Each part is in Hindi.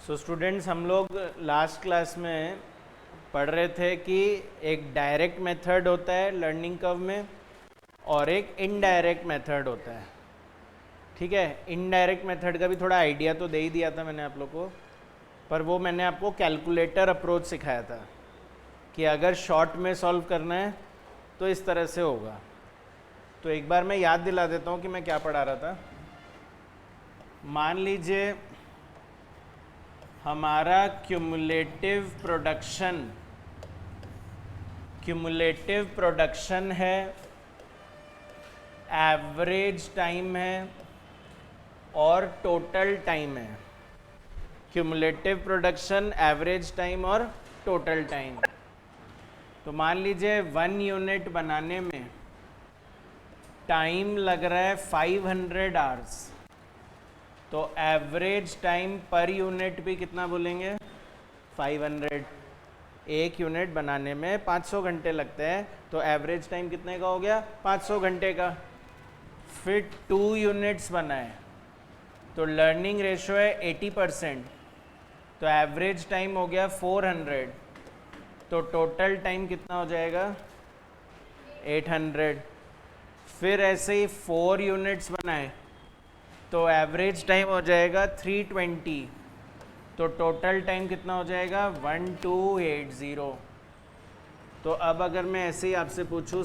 सो स्टूडेंट्स, हम लोग लास्ट क्लास में पढ़ रहे थे कि एक डायरेक्ट मेथड होता है लर्निंग कर्व में और एक इनडायरेक्ट मेथड होता है। ठीक है, इनडायरेक्ट मेथड का भी थोड़ा आइडिया तो दे ही दिया था मैंने आप लोग को, पर वो मैंने आपको कैलकुलेटर अप्रोच सिखाया था कि अगर शॉर्ट में सॉल्व करना है तो इस तरह से होगा। तो एक बार मैं याद दिला देता हूँ कि मैं क्या पढ़ा रहा था। मान लीजिए हमारा क्यूमुलेटिव प्रोडक्शन है, एवरेज टाइम है और टोटल टाइम है। क्यूमुलेटिव प्रोडक्शन, एवरेज टाइम और टोटल टाइम। तो मान लीजिए 1 यूनिट बनाने में टाइम लग रहा है 500 आवर्स, तो एवरेज टाइम पर यूनिट भी कितना बोलेंगे? 500। एक यूनिट बनाने में 500 घंटे लगते हैं, तो एवरेज टाइम कितने का हो गया? 500 घंटे का। फिर 2 यूनिट्स बनाए तो लर्निंग रेशो है 80%, तो एवरेज टाइम हो गया 400, तो टोटल टाइम कितना हो जाएगा? 800। फिर ऐसे ही 4 यूनिट्स बनाए तो एवरेज टाइम हो जाएगा 320, तो टोटल टाइम कितना हो जाएगा? 1280। तो अब अगर मैं ऐसे ही आपसे पूछूं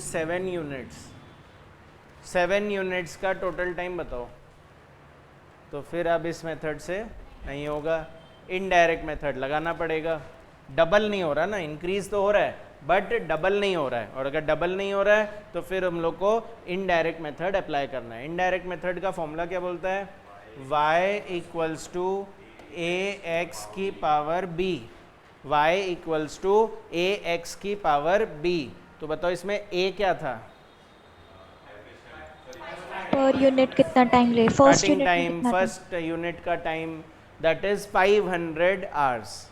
7 यूनिट्स का टोटल टाइम बताओ, तो फिर अब इस मेथड से नहीं होगा, इनडायरेक्ट मेथड लगाना पड़ेगा। डबल नहीं हो रहा ना, इंक्रीज तो हो रहा है बट डबल नहीं हो रहा है, और अगर डबल नहीं हो रहा है तो फिर हम लोग को इनडायरेक्ट मेथड अप्लाई करना है। इनडायरेक्ट मेथड का फॉर्मूला क्या बोलता है? y equals to A X की power B, y equals to A X की पावर बी। तो बताओ इसमें a क्या था? पर यूनिट कितना टाइम ले, फर्स्ट स्टार्टिंग यूनिट में टाइम, कितना टाइम? फर्स्ट यूनिट का टाइम, दैट इज 500 आवर्स।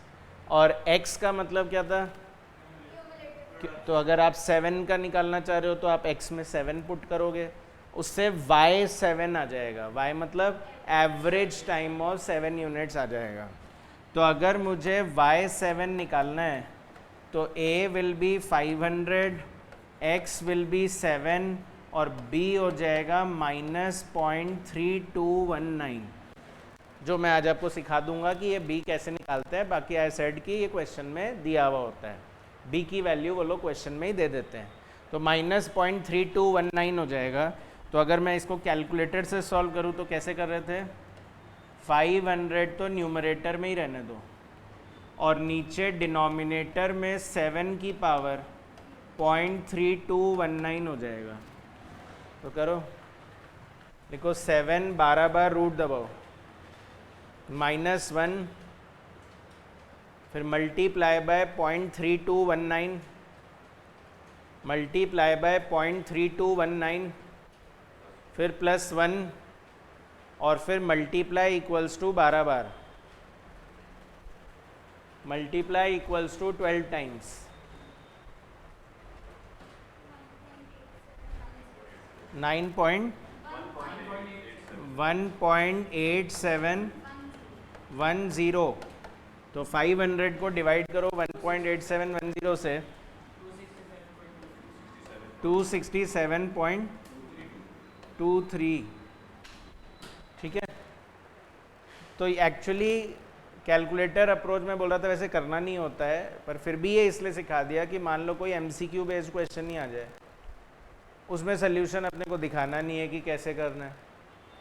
और x का मतलब क्या था? तो अगर आप 7 का निकालना चाह रहे हो तो आप x में 7 पुट करोगे, उससे y 7 आ जाएगा। y मतलब एवरेज टाइम ऑफ 7 यूनिट्स आ जाएगा। तो अगर मुझे y 7 निकालना है तो a will be 500, x will be 7 और b हो जाएगा -0.3219, जो मैं आज आपको सिखा दूंगा कि ये b कैसे निकालते हैं। बाकी आई सेड कि ये क्वेश्चन में दिया हुआ होता है, b की वैल्यू वो लोग क्वेश्चन में ही दे देते हैं। तो -0.3219 हो जाएगा। तो अगर मैं इसको कैलकुलेटर से सॉल्व करूँ तो कैसे कर रहे थे? 500 तो न्यूमरेटर में ही रहने दो और नीचे डिनोमिनेटर में 7 की पावर 0.3219 हो जाएगा। तो करो, लिखो 7 12 बार रूट दबाओ, -1, फिर मल्टीप्लाई बाय 0.3219, मल्टीप्लाई बाय 0.3219, फिर +1 और फिर मल्टीप्लाई इक्वल्स टू 12 बार, मल्टीप्लाई इक्वल्स टू 12 टाइम्स, 1.8710। तो 500 को डिवाइड करो 1.8710 से, 267.23। ठीक है, तो एक्चुअली कैलकुलेटर अप्रोच में बोल रहा था वैसे करना नहीं होता है, पर फिर भी ये इसलिए सिखा दिया कि मान लो कोई MCQ बेस्ड क्वेश्चन नहीं आ जाए, उसमें सोल्यूशन अपने को दिखाना नहीं है कि कैसे करना है,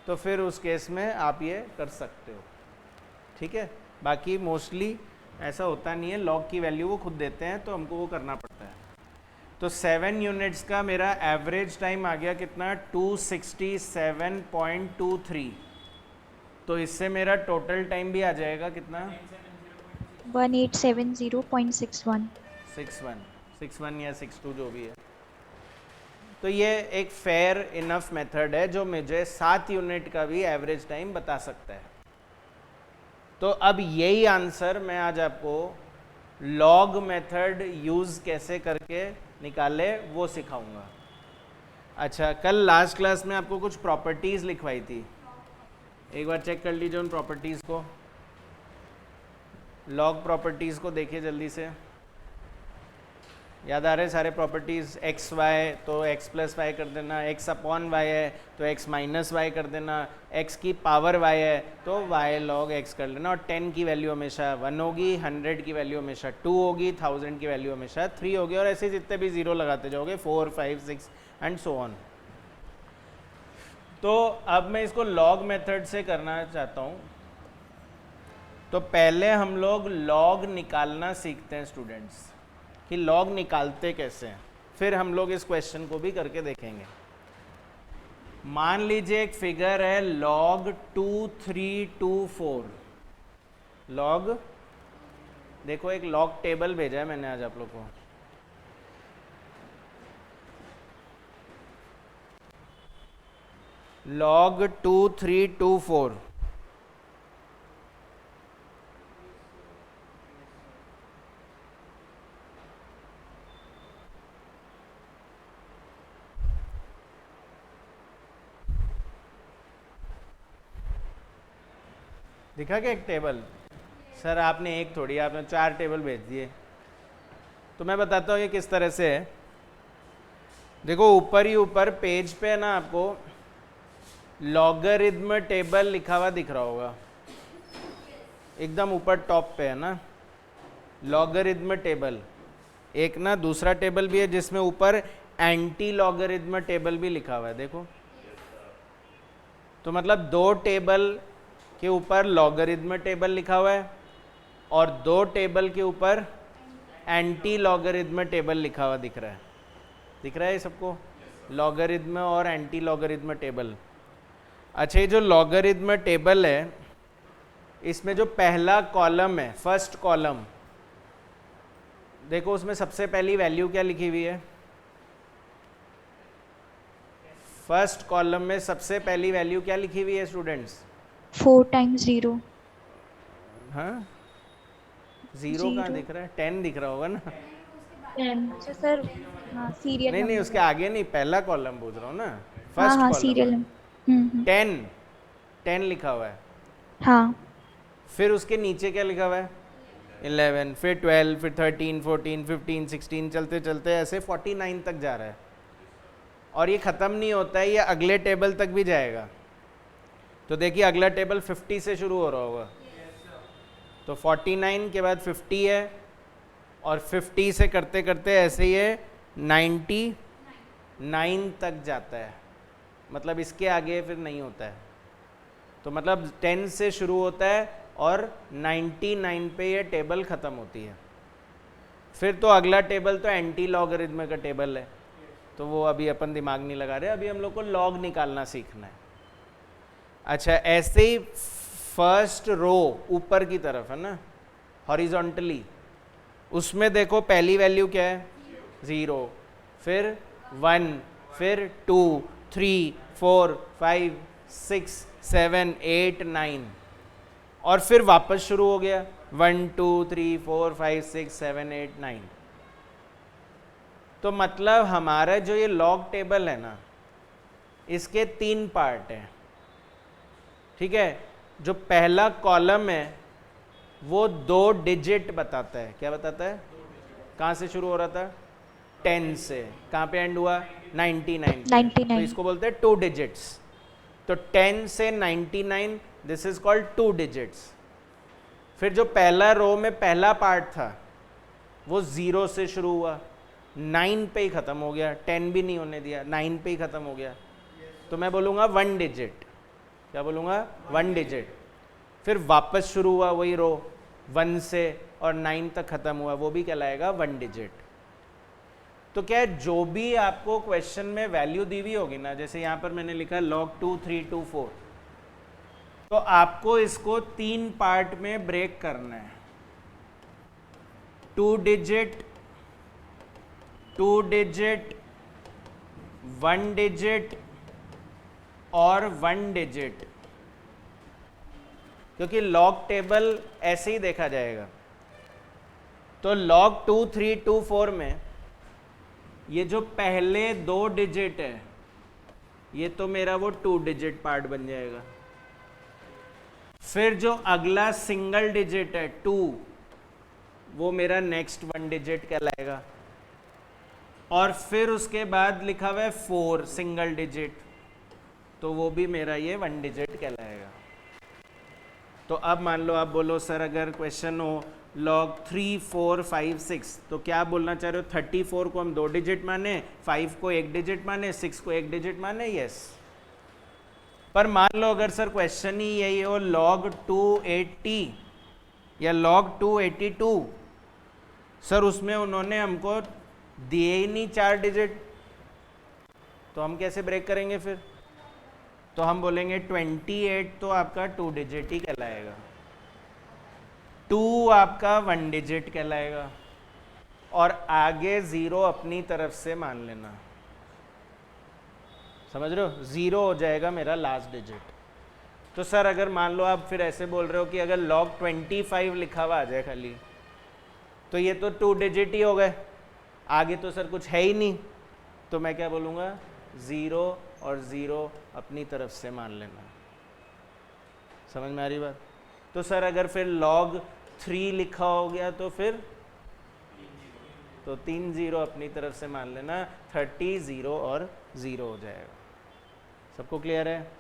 तो फिर उस केस में आप ये कर सकते हो। ठीक है, बाकी मोस्टली ऐसा होता नहीं है, लॉग की वैल्यू वो खुद देते हैं तो हमको वो करना पड़ता है। तो 7 यूनिट्स का मेरा एवरेज टाइम आ गया कितना? 267.23। तो इससे मेरा टोटल टाइम भी आ जाएगा कितना? 1870.61। 61 या 62 जो भी है। तो ये एक फेयर इनफ मेथड है जो मुझे 7 यूनिट का भी एवरेज टाइम बता सकता है। तो अब यही आंसर मैं आज आपको लॉग मेथड यूज़ कैसे करके निकाले वो सिखाऊंगा। अच्छा, कल लास्ट क्लास में आपको कुछ प्रॉपर्टीज़ लिखवाई थी, एक बार चेक कर लीजिए उन प्रॉपर्टीज़ को। लॉग प्रॉपर्टीज़ को देखिए जल्दी से, याद आ रहे सारे प्रॉपर्टीज़, एक्स वाई तो एक्स प्लस वाई कर देना, एक्स अपॉन वाई है तो एक्स माइनस वाई कर देना, एक्स की पावर वाई है तो वाई लॉग एक्स कर लेना, और 10 की वैल्यू हमेशा 1 होगी, 100 की वैल्यू हमेशा 2 होगी, 1000 की वैल्यू हमेशा 3 होगी, और ऐसे जितने भी ज़ीरो लगाते जाओगे 4 5 6 एंड सो ऑन। तो अब मैं इसको लॉग मेथड से करना चाहता हूँ। तो पहले हम लोग लॉग निकालना सीखते हैं स्टूडेंट्स, कि लॉग निकालते कैसे हैं, फिर हम लोग इस क्वेश्चन को भी करके देखेंगे। मान लीजिए एक फिगर है log 2324, लॉग, देखो एक लॉग टेबल भेजा है मैंने आज आप लोग को, log 2324, दिखा क्या एक टेबल? सर आपने एक थोड़ी, आपने 4 टेबल भेज दिए। तो मैं बताता हूँ ये किस तरह से है। देखो ऊपर ही ऊपर पेज पे है ना, आपको लॉगरिथम टेबल लिखा हुआ दिख रहा होगा, एकदम ऊपर टॉप पे है ना लॉगरिथम टेबल। एक ना दूसरा टेबल भी है जिसमें ऊपर एंटी लॉगरिथम टेबल भी लिखा हुआ है, देखो। तो मतलब 2 टेबल के ऊपर लॉगरिथम टेबल लिखा हुआ है और 2 टेबल के ऊपर एंटी लॉगरिथम टेबल लिखा हुआ दिख रहा है। दिख रहा है ये सबको? लॉगरिथम और एंटी लॉगरिथम टेबल। अच्छा, ये जो लॉगरिथम टेबल है इसमें जो पहला कॉलम है, फर्स्ट कॉलम, देखो उसमें सबसे पहली वैल्यू क्या लिखी हुई है? फर्स्ट कॉलम में सबसे पहली वैल्यू क्या लिखी हुई है स्टूडेंट्स? 4 times 0। हाँ, 0 कहाँ दिख रहा है? 10 दिख रहा होगा ना। 10। अच्छा सर, हाँ सीरियल नहीं नहीं, उसके आगे नहीं, पहला कॉलम पूछ रहा हूँ ना, हाँ फर्स्ट हाँ कॉलम। सीरियल। 10 लिखा हुआ है। हाँ। फिर उसके नीचे क्या लिखा हुआ है? 11, फिर 12, फिर 13, 14, 15, 16, चलते चलते ऐसे 49 तक जा रहा है। और ये ख़त्म नहीं होता है, ये अगले टेबल तक भी जाएगा। तो देखिए अगला टेबल 50 से शुरू हो रहा होगा, तो 49 के बाद 50 है, और 50 से करते करते ऐसे ये 99 तक जाता है। मतलब इसके आगे फिर नहीं होता है। तो मतलब 10 से शुरू होता है और 99 पे ये टेबल ख़त्म होती है। फिर तो अगला टेबल तो एंटी लॉगरिथम का टेबल है, तो वो अभी अपन दिमाग नहीं लगा रहे, अभी हम लोग को लॉग निकालना सीखना है। अच्छा, ऐसे ही फर्स्ट रो ऊपर की तरफ है ना, हॉरिजॉन्टली, उसमें देखो पहली वैल्यू क्या है? 0, फिर 1, फिर 2, 3, 4, 5, 6, 7, 8, 9, और फिर वापस शुरू हो गया 1, 2, 3, 4, 5, 6, 7, 8, 9। तो मतलब हमारा जो ये लॉग टेबल है ना, इसके 3 पार्ट हैं, ठीक है। जो पहला कॉलम है वो 2 डिजिट बताता है। क्या बताता है? कहाँ से शुरू हो रहा था? 10 से। कहाँ पे एंड हुआ? 99। तो इसको बोलते हैं 2 डिजिट्स। तो 10 से 99, दिस इज कॉल्ड 2 डिजिट्स। फिर जो पहला रो में पहला पार्ट था वो 0 से शुरू हुआ, 9 पे ही ख़त्म हो गया, 10 भी नहीं होने दिया, 9 पे ही ख़त्म हो गया। तो मैं बोलूँगा 1 डिजिट। क्या बोलूँगा? 1 डिजिट। फिर वापस शुरू हुआ वही रो 1 से और 9 तक ख़त्म हुआ, वो भी कहलाएगा 1 डिजिट। तो क्या है, जो भी आपको क्वेश्चन में वैल्यू दी हुई होगी ना, जैसे यहाँ पर मैंने लिखा log 2324, तो आपको इसको 3 पार्ट में ब्रेक करना है। 2 डिजिट, 2 डिजिट, 1 डिजिट और 1 डिजिट, क्योंकि लॉग टेबल ऐसे ही देखा जाएगा। तो log 2324 में ये जो पहले 2 डिजिट है, ये तो मेरा वो 2 डिजिट पार्ट बन जाएगा। फिर जो अगला सिंगल डिजिट है 2, वो मेरा नेक्स्ट 1 डिजिट कहलाएगा। और फिर उसके बाद लिखा हुआ है 4 सिंगल डिजिट, तो वो भी मेरा ये 1 डिजिट कहलाएगा। तो अब मान लो आप बोलो सर अगर क्वेश्चन हो log 3 4 5 6, तो क्या बोलना चाह रहे हो? 34 को हम 2 डिजिट माने, 5 को 1 डिजिट माने, 6 को 1 डिजिट माने, यस। पर मान लो अगर सर क्वेश्चन ही यही हो log 280 या log 282, सर उसमें उन्होंने हमको दिए ही नहीं 4 डिजिट, तो हम कैसे ब्रेक करेंगे फिर? तो हम बोलेंगे 28 तो आपका 2 डिजिट ही कहलाएगा, 2 आपका 1 डिजिट कहलाएगा, और आगे 0 अपनी तरफ से मान लेना। समझ रहे हो? 0 हो जाएगा मेरा लास्ट डिजिट। तो सर अगर मान लो आप फिर ऐसे बोल रहे हो कि अगर log 25 लिखा हुआ आ जाए खाली, तो ये तो 2 डिजिट ही हो गए, आगे तो सर कुछ है ही नहीं, तो मैं क्या बोलूँगा? 0 और 0 अपनी तरफ से मान लेना। समझ में आ रही बात? तो सर अगर फिर log 3 लिखा हो गया तो फिर तो 3 0 अपनी तरफ से मान लेना, 30 0 और 0 हो जाएगा। सबको क्लियर है?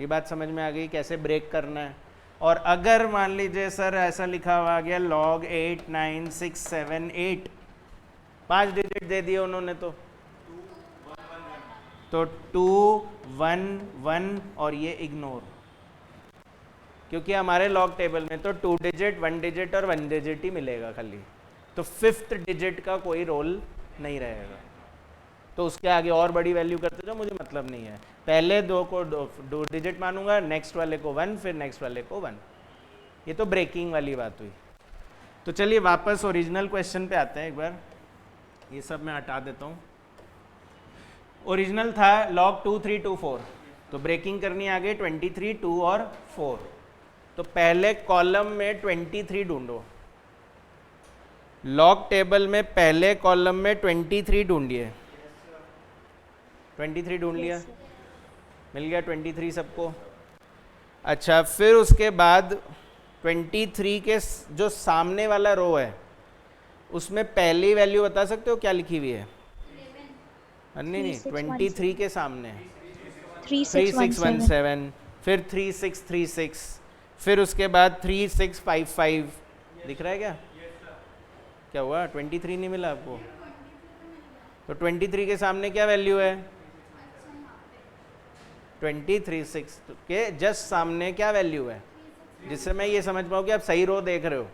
ये बात समझ में आ गई कैसे ब्रेक करना है? और अगर मान लीजिए सर ऐसा लिखा हुआ आ गया log 8 9 6 7 8, 5 डिजिट दे दिए उन्होंने, तो 2 1 1 और ये इग्नोर, क्योंकि हमारे लॉग टेबल में तो 2 डिजिट 1 डिजिट और 1 डिजिट ही मिलेगा खाली, तो 5th डिजिट का कोई रोल नहीं रहेगा। तो उसके आगे और बड़ी वैल्यू करते जाओ, मुझे मतलब नहीं है। पहले 2 को 2 डिजिट मानूंगा, नेक्स्ट वाले को 1, फिर नेक्स्ट वाले को 1। ये तो ब्रेकिंग वाली बात हुई। तो चलिए वापस ओरिजिनल क्वेश्चन पे आते हैं एक बार। ये सब मैं हटा देता हूँ। ओरिजिनल था log 2 3 2 4, तो ब्रेकिंग करनी आ गई 23 2 और 4। तो पहले कॉलम में 23 ढूंढो, लॉग टेबल में पहले कॉलम में 23 ढूंढिए। 23 ढूंढ लिया, मिल गया 23 सबको। अच्छा, फिर उसके बाद 23 के जो सामने वाला रो है उसमें पहली वैल्यू बता सकते हो क्या लिखी हुई है? नहीं, 23 के सामने 3617, फिर 3636, फिर उसके बाद 3655 दिख रहा है क्या? क्या हुआ? 23 नहीं मिला आपको? तो 23 के सामने क्या वैल्यू है? 236 के जस्ट सामने क्या वैल्यू है, जिससे मैं ये समझ पाऊँ कि आप सही रो देख रहे हो,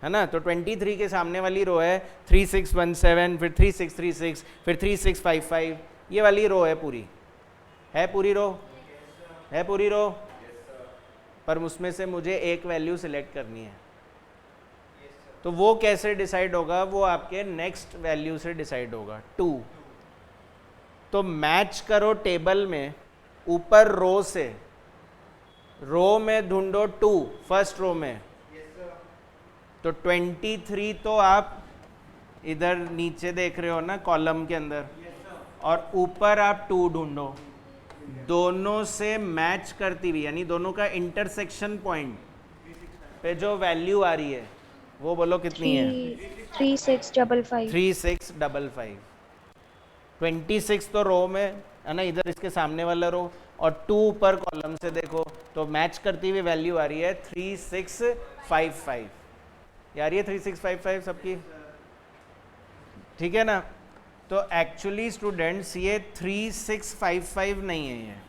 है ना? तो 23 के सामने वाली रो है 3617, फिर 3636, फिर 3655, ये वाली रो है पूरी। है पूरी रो? है पूरी रो? पर उसमें से मुझे एक वैल्यू सिलेक्ट करनी है। तो वो कैसे डिसाइड होगा? वो आपके नेक्स्ट वैल्यू से डिसाइड होगा, 2। तो मैच करो टेबल में, ऊपर रो से, रो में ढूंढो 2 फर्स्ट रो में। तो 23 तो आप इधर नीचे देख रहे हो ना कॉलम के अंदर, और ऊपर आप 2 ढूंढो। दोनों से मैच करती हुई, यानी दोनों का इंटरसेक्शन पॉइंट पे जो वैल्यू आ रही है वो बोलो कितनी है? 3655। 3655। 26 तो रो में है ना, इधर इसके सामने वाला रो, और 2 ऊपर कॉलम से देखो तो मैच करती हुई वैल्यू आ रही है 3655। यार ये 3655 सबकी ठीक है ना? तो एक्चुअली स्टूडेंट्स ये 3655 नहीं है,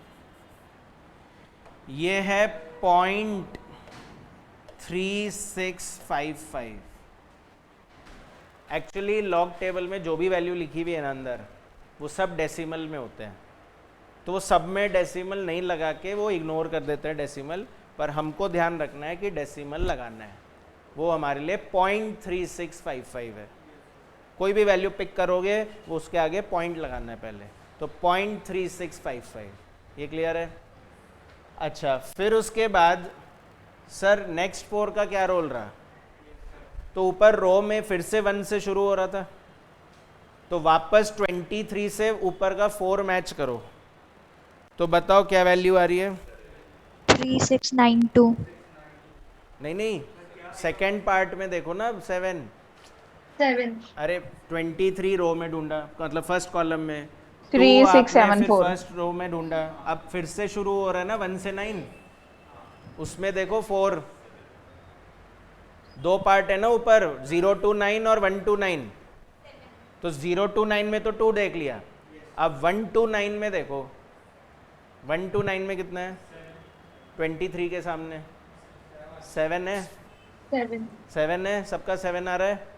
ये है 0.3655। एक्चुअली लॉग टेबल में जो भी वैल्यू लिखी हुई है ना अंदर, वो सब डेसिमल में होते हैं, तो वो सब में डेसिमल नहीं लगा के वो इग्नोर कर देते हैं डेसिमल, पर हमको ध्यान रखना है कि डेसिमल लगाना है। वो हमारे लिए 0.3655 है। कोई भी वैल्यू पिक करोगे वो उसके आगे पॉइंट लगाना है पहले, तो 0.3655। ये क्लियर है? अच्छा, फिर उसके बाद सर नेक्स्ट 4 का क्या रोल रहा? तो ऊपर रो में फिर से 1 से शुरू हो रहा था, तो वापस 23 से ऊपर का 4 मैच करो, तो बताओ क्या वैल्यू आ रही है? 3692। नहीं, सेकेंड पार्ट में देखो ना 7, 7 अरे 23 रो में ढूंढा, मतलब फर्स्ट कॉलम में, 3, 6, आपने 7, फिर 4। फर्स्ट रो में ढूंढा, अब फिर से शुरू हो रहा है ना 1 से 9, उसमें देखो 4, दो पार्ट है ना ऊपर, 0 to 9 और 1 to 9, तो 0 to 9 में तो 2 देख लिया, अब 1 to 9 में देखो, 1 to 9 में कितना है, 23 के सामने 7 है, 7 7 है, सबका 7 आ रहा है,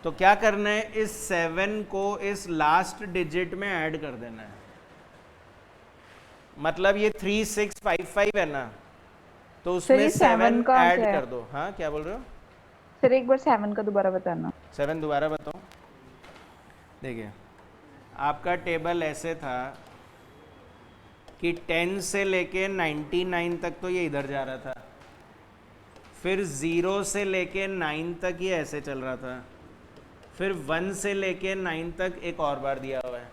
तो क्या करना है, इस 7 को इस लास्ट डिजिट में ऐड कर देना है, मतलब ये 3655 है ना, तो सर, उसमें ये 7 7 का ऐड क्या है? कर दो। हाँ क्या बोल रहे हो? सर एक बार 7 का दोबारा बताना। 7 दोबारा बताओ। देखिए आपका टेबल ऐसे था कि 10 से लेके 99 तक तो ये इधर जा रहा था, फिर 0 से लेके 9 तक ये ऐसे चल रहा था, फिर 1 से लेके 9 तक एक और बार दिया हुआ है,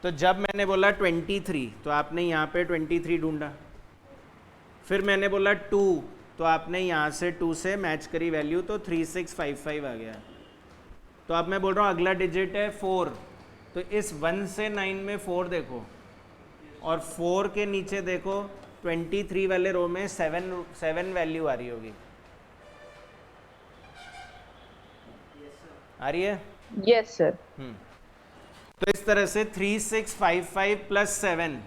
तो जब मैंने बोला 23 तो आपने यहाँ पे 23 ढूंढा, फिर मैंने बोला 2 तो आपने यहाँ से 2 से मैच करी वैल्यू, तो 3655 आ गया। तो अब मैं बोल रहा हूँ अगला डिजिट है 4, तो इस 1 से 9 में 4 देखो, और 4 के नीचे देखो 23 वाले रो में 7 वैल्यू आ रही होगी, आ रही है? Yes sir. तो इस तरह से 3655 प्लस 7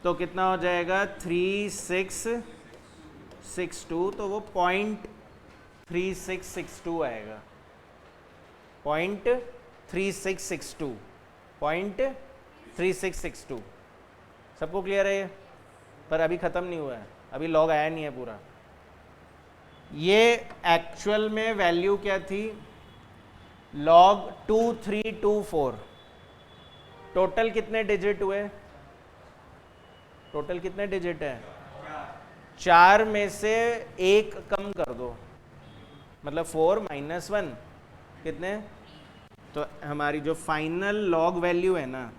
तो कितना हो जाएगा, 3662, तो वो 0.3662 आएगा, 0.3662 सबको क्लियर है ये? पर अभी ख़त्म नहीं हुआ है, अभी लॉग आया नहीं है पूरा। ये एक्चुअल में वैल्यू क्या थी, log 2324, टोटल कितने डिजिट हुए, टोटल कितने डिजिट है, 4 में से एक कम कर दो, मतलब 4 - 1 कितने, तो हमारी जो फाइनल लॉग वैल्यू है ना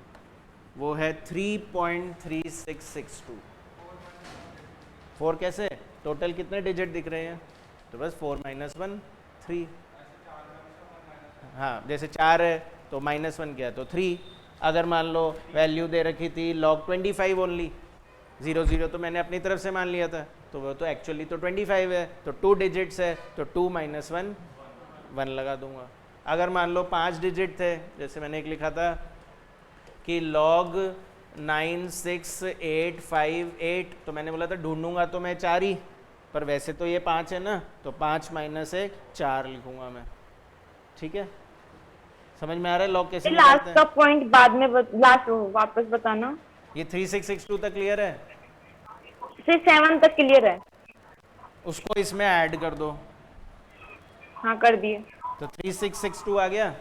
वो है 3.3662। 4 कैसे, टोटल कितने डिजिट दिख रहे हैं, तो बस 4 - 1 3, हाँ जैसे 4 है तो -1 क्या, तो 3। अगर मान लो वैल्यू दे रखी थी log 25 ओनली, 0 तो मैंने अपनी तरफ से मान लिया था, तो वो तो एक्चुअली तो 25 है, तो 2 डिजिट्स है, तो 2 - 1 1 लगा दूंगा। अगर मान लो 5 डिजिट थे, जैसे मैंने एक लिखा था कि log 96858, तो मैंने बोला था ढूंढूंगा तो मैं 4 ही, पर वैसे तो ये 5 है ना, तो 5 - 1 4 लिखूंगा मैं, ठीक है? समझ में आ रहा है लॉग कैसे लास्ट निकालते का हैं? पॉइंट बाद में लास्ट वापस बताना। ये 3662 तक क्लियर है? सिर्फ 7 तक क्लियर है। उसको इसमें ऐड कर दो, हाँ कर दिए। तो 3662 आ गया,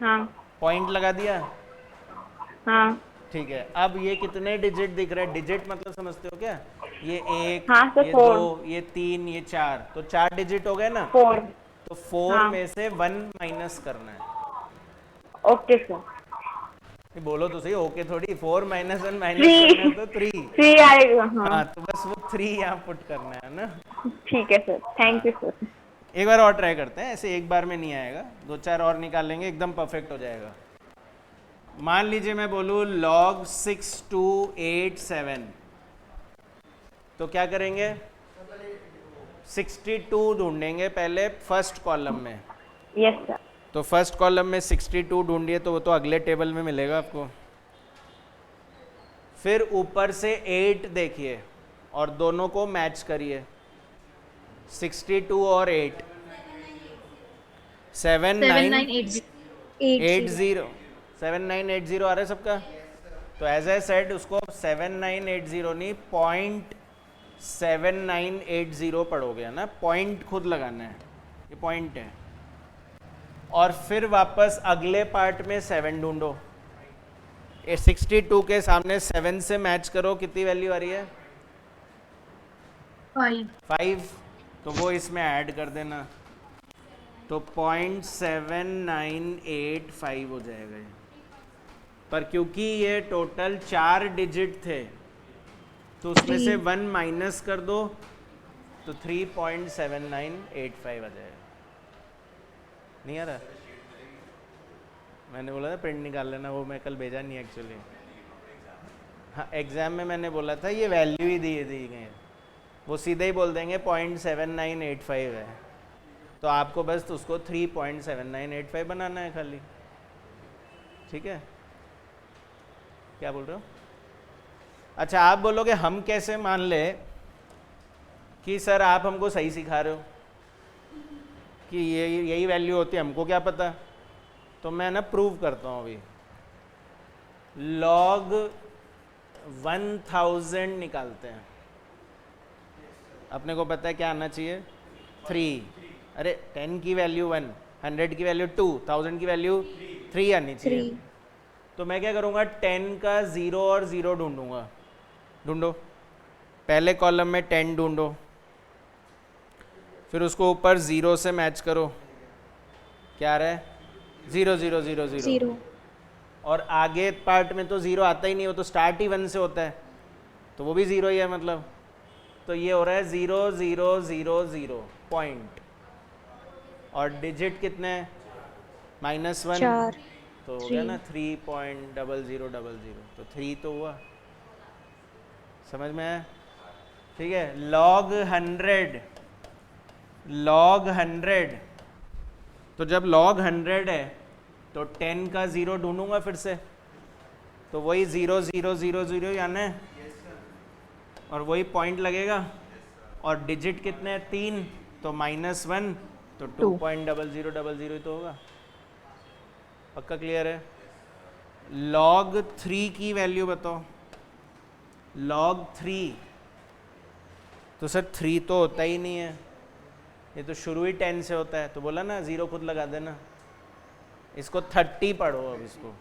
हाँ पॉइंट लगा दिया, हाँ ठीक है। अब ये कितने डिजिट दिख रहे हैं, डिजिट मतलब समझते हो क्या, ये 1, हाँ सर, ये 4, 2, ये 3, ये 4, तो 4 डिजिट हो गए ना, 4। तो 4 हाँ। में से 1 माइनस करना है। Okay sir. ये बोलो तो सही, ओके थोड़ी, 4 - 1 माइनस 3 करना है तो 3, 3 आएगा। हाँ हाँ तो बस वो 3 यहाँ पुट करना है ना। ठीक है सर, थैंक यू सर। एक बार और ट्राई करते हैं, ऐसे एक बार में नहीं आएगा, 2-4 और निकालेंगे, एकदम परफेक्ट हो जाएगा। मान लीजिए मैं बोलूँ log 6287, तो क्या करेंगे, 62 ढूंढेंगे पहले फर्स्ट कॉलम में, यस सर। तो फर्स्ट कॉलम में 62 ढूंढिए, तो वो तो अगले टेबल में मिलेगा आपको। फिर ऊपर से 8 देखिए और दोनों को मैच करिए, 62 और 8, 7980 7980 आ रहा है सबका, तो एज ए सेड उसको 7980 नहीं 0.7980 पढ़ोगे ना, पॉइंट खुद लगाना है, ये पॉइंट है। और फिर वापस अगले पार्ट में 7 ढूंढो, 62 के सामने 7 से मैच करो, कितनी वैल्यू आ रही है, 5, तो वो इसमें ऐड कर देना, तो 0.7985 हो जाएगा ये। पर क्योंकि ये टोटल 4 डिजिट थे, तो उसमें से 1 माइनस कर दो, तो 3.7985 आ जाएगा। नहीं आ रहा? मैंने बोला था प्रिंट निकाल लेना, वो मैं कल भेजा नहीं एक्चुअली। हाँ, एग्ज़ाम में मैंने बोला था ये वैल्यू ही दी गई है, वो सीधे ही बोल देंगे 0.7985 है, तो आपको बस उसको 3.7985 बनाना है खाली। ठीक है, क्या बोल रहे हो? अच्छा, आप बोलोगे हम कैसे मान ले कि सर आप हमको सही सिखा रहे हो कि ये यही वैल्यू होती है, हमको क्या पता। तो मैं ना प्रूव करता हूँ अभी। log 1000 निकालते हैं, अपने को पता है क्या आना चाहिए 3। अरे 10 की वैल्यू 1, 100 की वैल्यू 2, 1000 की वैल्यू 3 आनी चाहिए। 3 तो मैं क्या करूँगा, 10 का 0 और 0 ढूंढूंगा। ढूंढो, पहले कॉलम में 10 ढूंढो, फिर उसको ऊपर 0 से मैच करो, क्या आ रहा है 0 0 0 0 0 और आगे पार्ट में तो 0 आता ही नहीं, वो तो स्टार्ट ही 1 से होता है, तो वो भी 0 ही है मतलब। तो ये हो रहा है 0 0 0 0 पॉइंट, और डिजिट कितने हैं -1, 4 तो हो गया ना 3.0000, तो 3 तो हुआ। समझ में आया? ठीक है, log 100, तो जब log 100 है तो 10 का 0 ढूंढूंगा फिर से, तो वही 0 0 0 0 यानी है, और वही पॉइंट लगेगा, और डिजिट कितने हैं 3, तो -1, तो 2.0000 तो होगा। पक्का क्लियर है? log 3 की वैल्यू बताओ। log 3, तो सर 3 तो होता ही नहीं है, ये तो शुरू ही 10 से होता है, तो बोला ना 0 खुद लगा देना। इसको 30 पढ़ो अब इसको,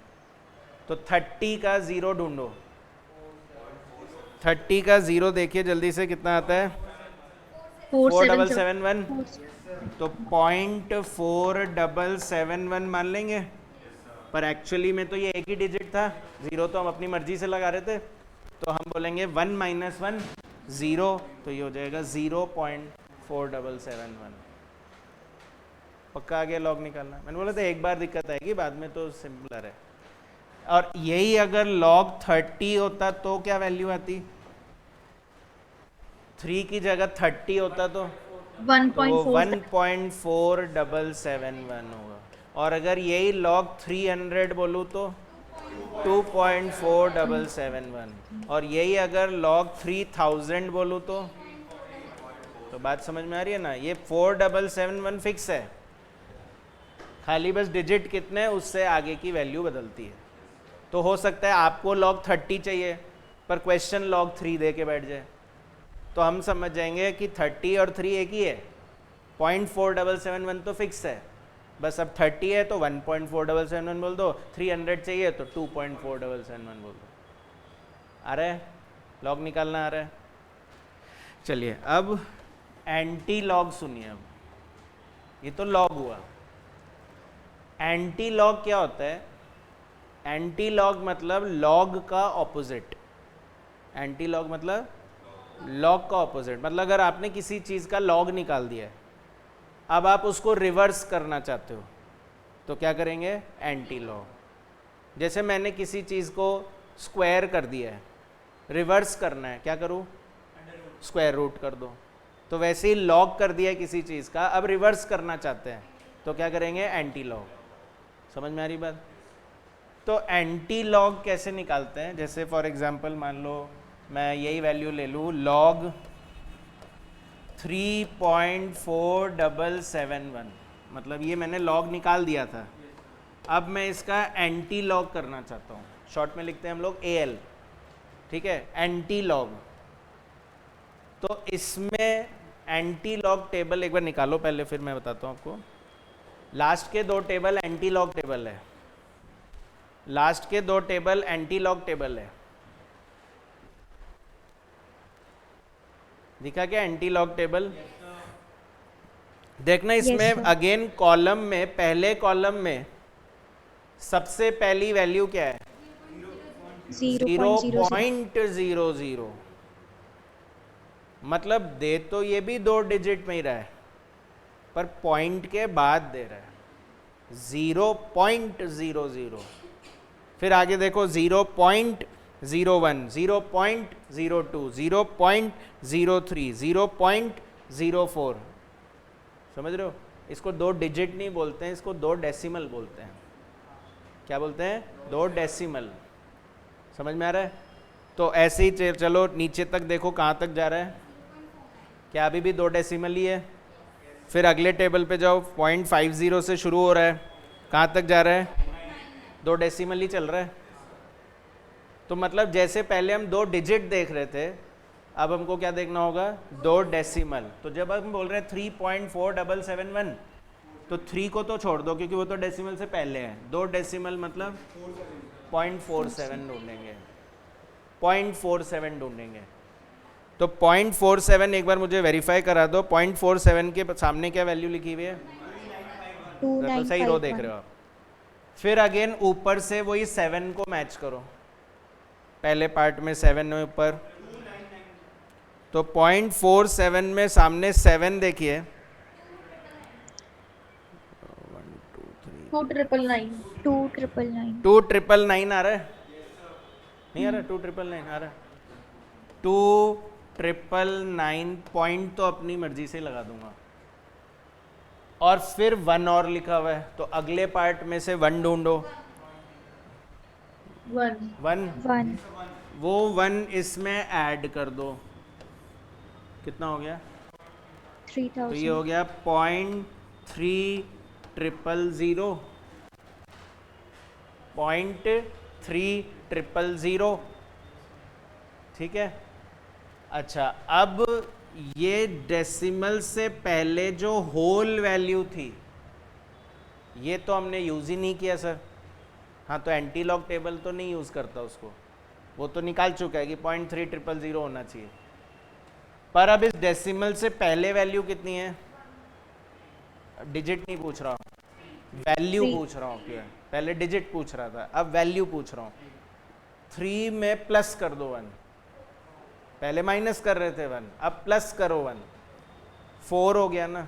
तो 30 का 0 ढूंढो। 30 का 0 देखिए जल्दी से कितना आता है, 4771, तो 0.4771 मान लेंगे, पर एक्चुअली में तो ये एक ही डिजिट था, 0 तो हम अपनी मर्जी से लगा रहे थे, तो हम बोलेंगे 1 - 1 0, तो ये हो जाएगा 0.4771। पक्का आगे लॉग निकालना। मैंने बोला था एक बार दिक्कत आएगी, बाद में तो सिंपलर है। और यही अगर log 30 होता तो क्या वैल्यू आती, 3 की जगह 30 होता तो 1.4771 होगा, और अगर यही log 300 बोलूँ तो 2.4771, और यही अगर log 3000 बोलूँ तो बात समझ में आ रही है ना? ये 4771 फिक्स है, खाली बस डिजिट कितने हैं उससे आगे की वैल्यू बदलती है। तो हो सकता है आपको log 30 चाहिए पर क्वेश्चन log 3 दे के बैठ जाए, तो हम समझ जाएंगे कि 30 और 3 एक ही है, 0.4771 तो फिक्स है, बस अब 30 है तो 1.4771 बोल दो, 300 चाहिए तो 2.4771 बोल दो। आ रहा है? लॉग निकालना आ रहा है? चलिए अब एंटी लॉग सुनिए। अब ये तो लॉग हुआ, एंटी लॉग क्या होता है? एंटी लॉग मतलब लॉग का ऑपोजिट। एंटी लॉग मतलब लॉग का ऑपोजिट, मतलब अगर आपने किसी चीज़ का लॉग निकाल दिया है, अब आप उसको रिवर्स करना चाहते हो तो क्या करेंगे? Anti log. जैसे मैंने किसी चीज़ को स्क्वायर कर दिया है, रिवर्स करना है, क्या करूँ? स्क्वायर रूट कर दो। तो वैसे ही लॉग कर दिया है किसी चीज़ का, अब रिवर्स करना चाहते हैं तो क्या करेंगे? Anti log. समझ में आ रही बात? तो एंटी लॉग कैसे निकालते हैं? जैसे फॉर एग्जांपल मान लो मैं यही वैल्यू ले लूँ, लॉग 3.4771, मतलब ये मैंने लॉग निकाल दिया था, अब मैं इसका एंटी लॉग करना चाहता हूँ। शॉर्ट में लिखते हैं हम लोग AL, ठीक है? Anti log. तो इसमें एंटी लॉग टेबल एक बार निकालो पहले, फिर मैं बताता हूँ आपको। लास्ट के 2 टेबल एंटी लॉग टेबल है, लास्ट के 2 टेबल एंटी लॉग टेबल है। दिखा क्या एंटी लॉग टेबल? देखना इसमें sir. अगेन कॉलम में, पहले कॉलम में सबसे पहली वैल्यू क्या है? 0.00 0.00, मतलब दे तो ये भी 2 डिजिट में ही रहा है, पर पॉइंट के बाद दे रहा है 0.00। फिर आगे देखो 0.01, 0.02, 0.03, 0.04। समझ रहे हो? इसको 2 डिजिट नहीं बोलते हैं, इसको 2 डेसिमल बोलते हैं। क्या बोलते हैं? 2 डेसिमल। समझ में आ रहा है? तो ऐसे ही चलो नीचे तक देखो कहाँ तक जा रहा है। क्या अभी भी 2 डेसिमल ही है? फिर अगले टेबल पे जाओ, 0.50 से शुरू हो रहा है, कहाँ तक जा रहा है? 2 डेसिमल ही चल रहा है। तो मतलब जैसे पहले हम 2 डिजिट देख रहे थे, अब हमको क्या देखना होगा? 2 डेसिमल। तो जब हम बोल रहे हैं 3.4771, तो 3 को तो छोड़ दो क्योंकि वो तो डेसिमल से पहले है। 2 डेसिमल मतलब 0.47 ढूंढेंगे, 0.47 ढूंढेंगे। तो 0.47 एक बार मुझे वेरीफाई करा दो, 0.47 के सामने क्या वैल्यू लिखी हुई है? तो सही रो देख रहे हो आप। फिर अगेन ऊपर से वही 7 को मैच करो, पहले पार्ट में 7 है ऊपर, तो 0.47 में सामने 7 देखिए, 2,999 2,999 2,999 आ रहा है? नहीं आ रहा? 2,999 आ रहा है? 2,999 पॉइंट तो अपनी मर्जी से लगा दूंगा। और फिर 1 और लिखा हुआ है, तो अगले पार्ट में से 1 ढूंढो। 1 1, 1 वो 1 इसमें ऐड कर दो। कितना हो गया? तो ये 3,000 हो गया 0.3000, 0.3000। ठीक है। अच्छा, अब ये डेसिमल से पहले जो होल वैल्यू थी, ये तो हमने यूज़ ही नहीं किया सर। हाँ, तो एंटी लॉग टेबल तो नहीं यूज़ करता उसको, वो तो निकाल चुका है कि 0.3000 होना चाहिए। पर अब इस डेसिमल से पहले वैल्यू कितनी है? डिजिट नहीं पूछ रहा हूँ, वैल्यू पूछ रहा हूँ। क्या पहले डिजिट पूछ रहा था, अब वैल्यू पूछ रहा हूँ। 3 में प्लस कर दो 1, पहले माइनस कर रहे थे 1, अब प्लस करो 1, 4 हो गया ना।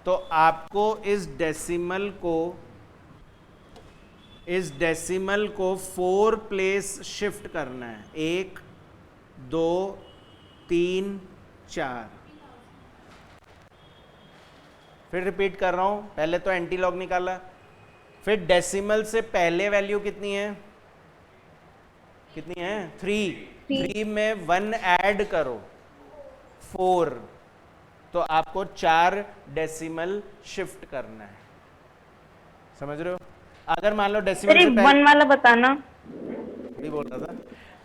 तो आपको इस डेसिमल को 4 प्लेस शिफ्ट करना है। 1, 2, 3, 4। फिर रिपीट कर रहा हूं, पहले तो एंटी लॉग निकाला, फिर डेसिमल से पहले वैल्यू कितनी है? कितनी है? 3 में 1 ऐड करो, 4। तो आपको 4 डेसिमल शिफ्ट करना है। समझ रहे हो? अगर मान लो डेसिमल सर से पहले 1 वाला बताना। भी बोल रहा था,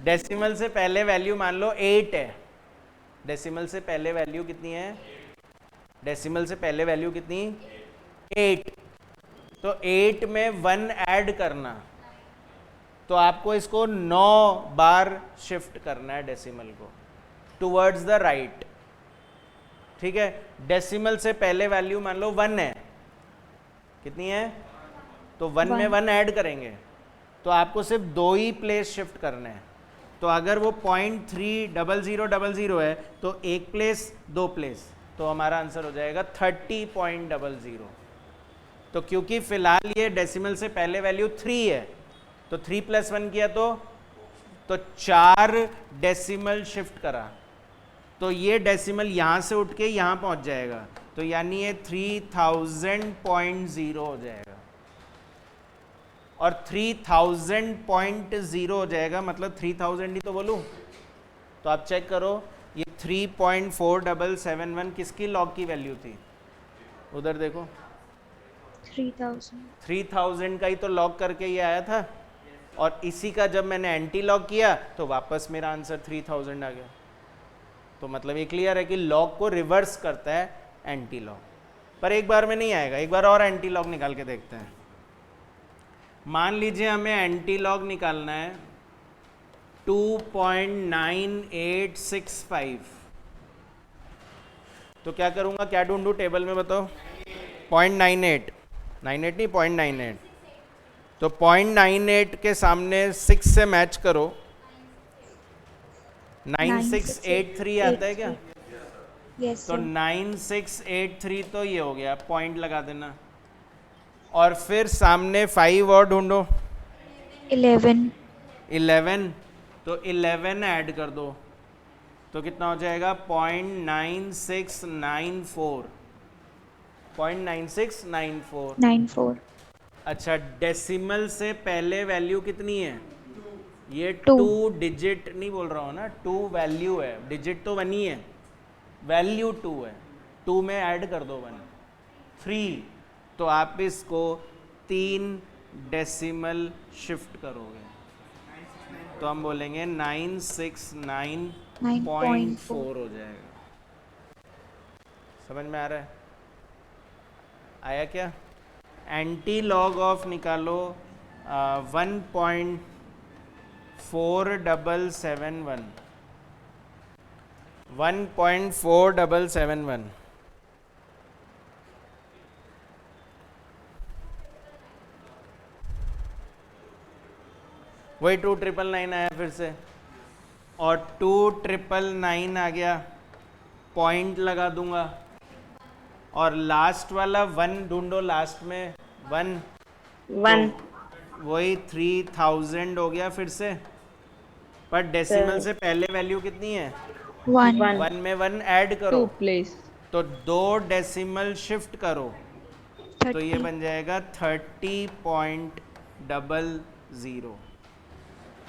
डेसिमल से पहले वैल्यू मान लो 8 है। डेसिमल से पहले वैल्यू कितनी है? डेसिमल से पहले वैल्यू कितनी? 8। तो 8 में 1 ऐड करना, तो आपको इसको 9 बार शिफ्ट करना है डेसिमल को टुवर्ड्स द राइट। ठीक है। डेसिमल से पहले वैल्यू मान लो 1 है, कितनी है? तो 1 में 1 ऐड करेंगे, तो आपको सिर्फ 2 ही प्लेस शिफ्ट करने हैं। तो अगर वो 0.30000 है, तो 1 प्लेस 2 प्लेस, तो हमारा आंसर हो जाएगा 30.00। तो क्योंकि फिलहाल ये डेसिमल से पहले वैल्यू 3 है, तो 3 + 1 किया तो 4 डेसिमल शिफ्ट करा, तो ये डेसिमल यहाँ से उठ के यहाँ पहुँच जाएगा, तो यानी ये 3000.0 हो जाएगा। और 3000.0 हो जाएगा मतलब 3000 ही तो बोलूँ। तो आप चेक करो, ये 3.4771 किसकी लॉग की वैल्यू थी? उधर देखो, 3000 का ही तो लॉग करके ये आया था, और इसी का जब मैंने एंटी लॉग किया तो वापस मेरा आंसर 3000 आ गया। तो मतलब ये क्लियर है कि लॉग को रिवर्स करता है एंटी लॉग। पर एक बार में नहीं आएगा, एक बार और एंटी लॉग निकाल के देखते हैं। मान लीजिए हमें एंटी लॉग निकालना है 2.9865, तो क्या करूँगा, क्या ढूंढूँ टेबल में बताओ? 0.98 नहीं 0.98, तो 0.98 के सामने 6 से मैच करो, 9683 आता है क्या? Yes, तो sir. 9683 तो ये हो गया, पॉइंट लगा देना। और फिर सामने 5 और ढूंढो, 11. 11, तो 11 ऐड कर दो तो कितना हो जाएगा, 0.9694, 0.9694। 94. अच्छा, डेसिमल से पहले वैल्यू कितनी है, ये 2. 2 डिजिट नहीं बोल रहा हूँ ना, 2 वैल्यू है, डिजिट तो 1 ही है, वैल्यू 2 है, 2 में ऐड कर दो 1, 3, तो आप इसको 3 डेसिमल शिफ्ट करोगे तो हम बोलेंगे 969.4 हो जाएगा। समझ में आ रहा है, आया क्या? एंटी लॉग ऑफ निकालो 1.4771, 1.4771। वही 2999 आया फिर से, और 2999 आ गया, पॉइंट लगा दूंगा, और लास्ट वाला 1 ढूंढो, लास्ट में 1, 1 वही 3000 हो गया फिर से, पर डेसिमल से पहले वैल्यू कितनी है, 1. 1 में 1 ऐड करो, 2 प्लेस। तो 2 डेसिमल शिफ्ट करो, तो ये 30. बन जाएगा 30.00।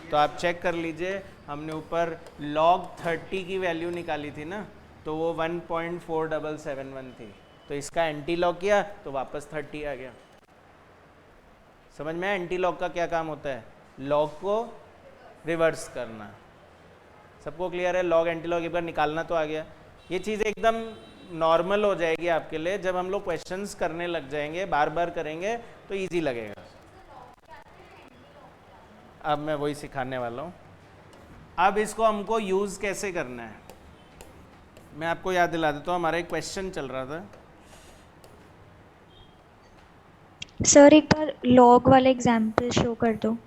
तो आप चेक कर लीजिए, हमने ऊपर log 30 की वैल्यू निकाली थी ना, तो वो 1.4771 थी, तो इसका एंटी लॉग किया तो वापस 30 आ गया। समझ में आया एंटी लॉग का क्या काम होता है, लॉग को रिवर्स करना। सबको क्लियर है, लॉग एंटी लॉग एक बार निकालना तो आ गया। ये चीज़ एकदम नॉर्मल हो जाएगी आपके लिए, जब हम लोग क्वेश्चंस करने लग जाएंगे, बार बार करेंगे तो इजी लगेगा। अब मैं वही सिखाने वाला हूँ। अब इसको हमको यूज़ कैसे करना है, मैं आपको याद दिला देता हूँ, हमारा एक क्वेश्चन चल रहा था। सर एक बार लॉग वाला एग्जाम्पल शो कर दो।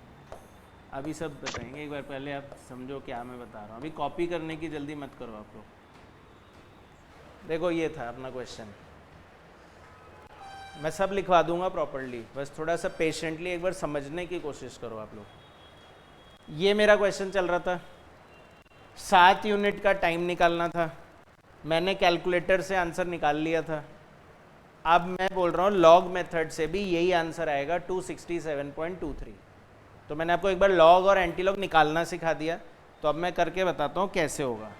अभी सब बताएंगे, एक बार पहले आप समझो क्या मैं बता रहा हूँ। अभी कॉपी करने की जल्दी मत करो आप लोग। देखो ये था अपना क्वेश्चन, मैं सब लिखवा दूंगा प्रॉपरली, बस थोड़ा सा पेशेंटली एक बार समझने की कोशिश करो आप लोग। ये मेरा क्वेश्चन चल रहा था, 7 यूनिट का टाइम निकालना था, मैंने कैलकुलेटर से आंसर निकाल लिया था। अब मैं बोल रहा हूँ लॉग मेथड से भी यही आंसर आएगा 267.23। तो मैंने आपको एक बार लॉग और एंटी लॉग निकालना सिखा दिया, तो अब मैं करके बताता हूँ कैसे होगा।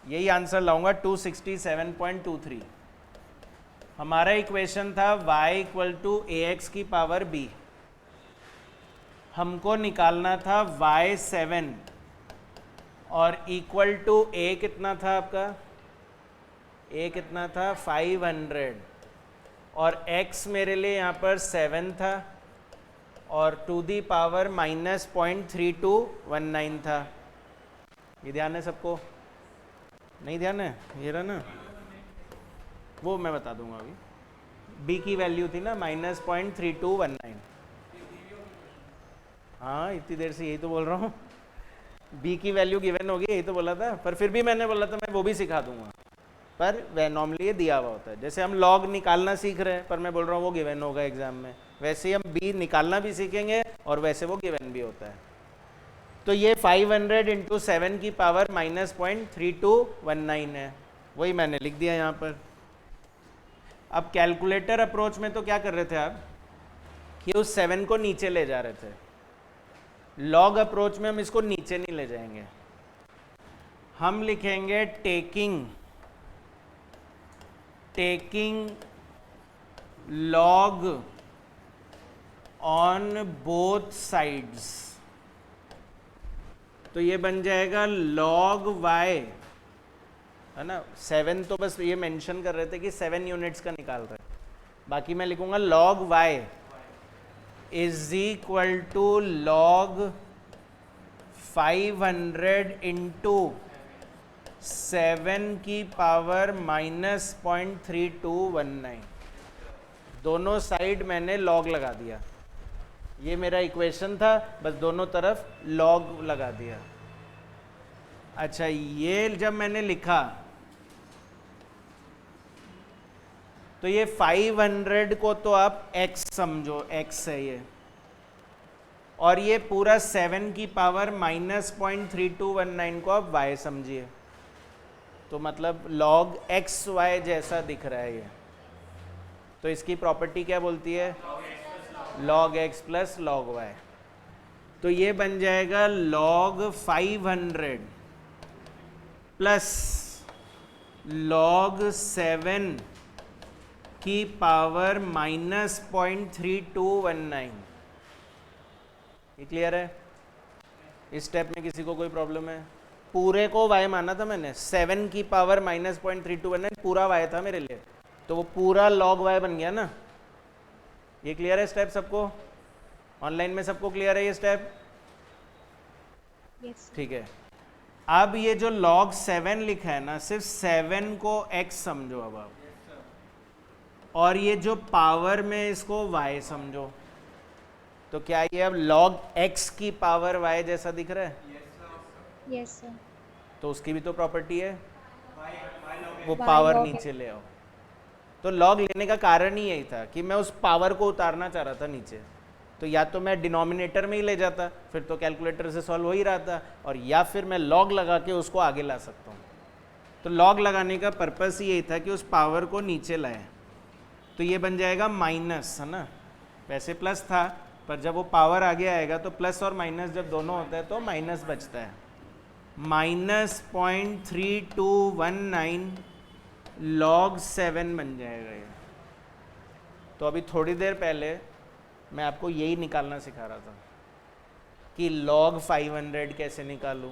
यही आंसर लाऊंगा 267.23। हमारा इक्वेशन था y = ax की पावर b, हमको निकालना था y7 और इक्वल टू a कितना था आपका, a कितना था 500, और x मेरे लिए यहाँ पर 7 था और टू दी पावर -0.3219 था। ये ध्यान है सबको? नहीं ध्यान है? ये रहा ना, वो मैं बता दूंगा अभी। b की वैल्यू थी ना -0.3219। हाँ इतनी देर से यही तो बोल रहा हूँ, b की वैल्यू गिवन होगी, यही तो बोला था, पर फिर भी मैंने बोला था मैं वो भी सिखा दूंगा, पर वह नॉर्मली ये दिया हुआ होता है। जैसे हम लॉग निकालना सीख रहे हैं, पर मैं बोल रहा हूँ वो गिवन होगा एग्जाम में, वैसे ही हम b निकालना भी सीखेंगे और वैसे वो गिवन भी होता है। तो ये 500 × 7 की पावर -0.3219 है, वही मैंने लिख दिया यहाँ पर। अब कैलकुलेटर अप्रोच में तो क्या कर रहे थे आप कि उस 7 को नीचे ले जा रहे थे, लॉग अप्रोच में हम इसको नीचे नहीं ले जाएंगे, हम लिखेंगे taking log on both sides. तो ये बन जाएगा log y, है ना। 7 तो बस ये मेंशन कर रहे थे कि 7 यूनिट्स का निकाल रहे हैं, बाकी मैं लिखूंगा log y = log 500 × 7 की पावर -0.3219। दोनों साइड मैंने log लगा दिया, ये मेरा इक्वेशन था, बस दोनों तरफ log लगा दिया। अच्छा, ये जब मैंने लिखा तो ये 500 को तो आप x समझो, x है ये, और ये पूरा 7 की पावर -0.3219 को आप y समझिए। तो मतलब log x y जैसा दिख रहा है ये। तो इसकी प्रॉपर्टी क्या बोलती है? log x plus log y। तो ये बन जाएगा log 500 प्लस log 7 की पावर -0.3219। ये क्लियर है? इस स्टेप में किसी को कोई प्रॉब्लम है? पूरे को y माना था मैंने, 7 की पावर -0.3219 पूरा y था मेरे लिए, तो वो पूरा log y बन गया ना। ये क्लियर है स्टेप सबको? ऑनलाइन में सबको क्लियर है ये स्टेप? यस ठीक है। अब ये जो log 7 लिखा है ना, सिर्फ 7 को x समझो अब आप, और ये जो पावर में इसको y समझो। तो क्या ये अब log x की पावर y जैसा दिख रहा है? Yes sir. तो उसकी भी तो प्रॉपर्टी है, वो Y पावर log नीचे ले आओ। तो log लेने का कारण ही यही था कि मैं उस पावर को उतारना चाह रहा था नीचे। तो या तो मैं डिनोमिनेटर में ही ले जाता, फिर तो कैलकुलेटर से सॉल्व हो ही रहा था, और या फिर मैं log लगा के उसको आगे ला सकता हूँ। तो log लगाने का पर्पस ही यही था कि उस पावर को नीचे लाए। तो ये बन जाएगा माइनस, है ना? वैसे प्लस था, पर जब वो पावर आगे आएगा तो प्लस और माइनस जब दोनों होता है तो माइनस बचता है। -0.3219 log 7 बन जाएगा ये। तो अभी थोड़ी देर पहले मैं आपको यही निकालना सिखा रहा था कि log 500 कैसे निकालूं,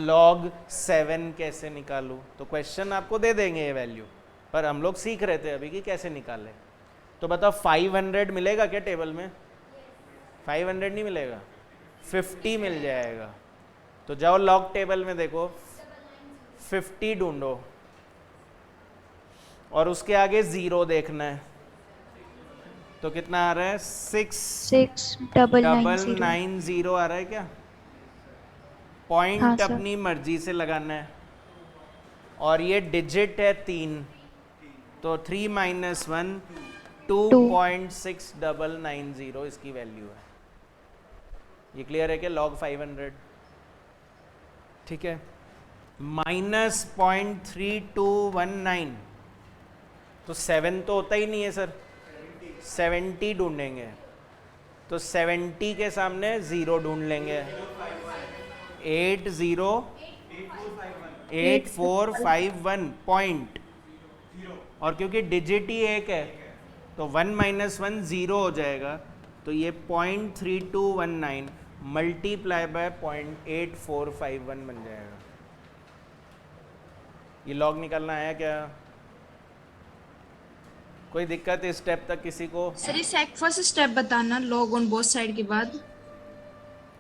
log 7 कैसे निकालूं। तो क्वेश्चन आपको दे देंगे ये वैल्यू, पर हम लोग सीख रहे थे अभी कि कैसे निकालें। तो बताओ 500 मिलेगा क्या टेबल में? 500 नहीं मिलेगा, 50 मिल जाएगा। तो जाओ log टेबल में देखो, 50 ढूंढो और उसके आगे 0 देखना है। तो कितना आ रहा है? 6990 आ रहा है क्या? पॉइंट हाँ, सर। अपनी मर्जी से लगाना है, और ये डिजिट है 3, तो 3 - 1 2.6990 इसकी वैल्यू है। ये क्लियर है कि log 500? ठीक है। -0.3219, तो 7 तो होता ही नहीं है सर, 70 ढूंढेंगे। तो 70 के सामने 0 ढूंढ लेंगे। 8451 पॉइंट, और क्योंकि डिजिट ही एक है तो 1 - 1 0 हो जाएगा। तो ये 0.3219 मल्टीप्लाई बाय 0.8451 बन जाएगा। ये लॉग निकालना आया क्या? कोई दिक्कत इस स्टेप तक किसी को? सर इस फर्स्ट स्टेप बताना, लॉग ऑन बोथ साइड के बाद।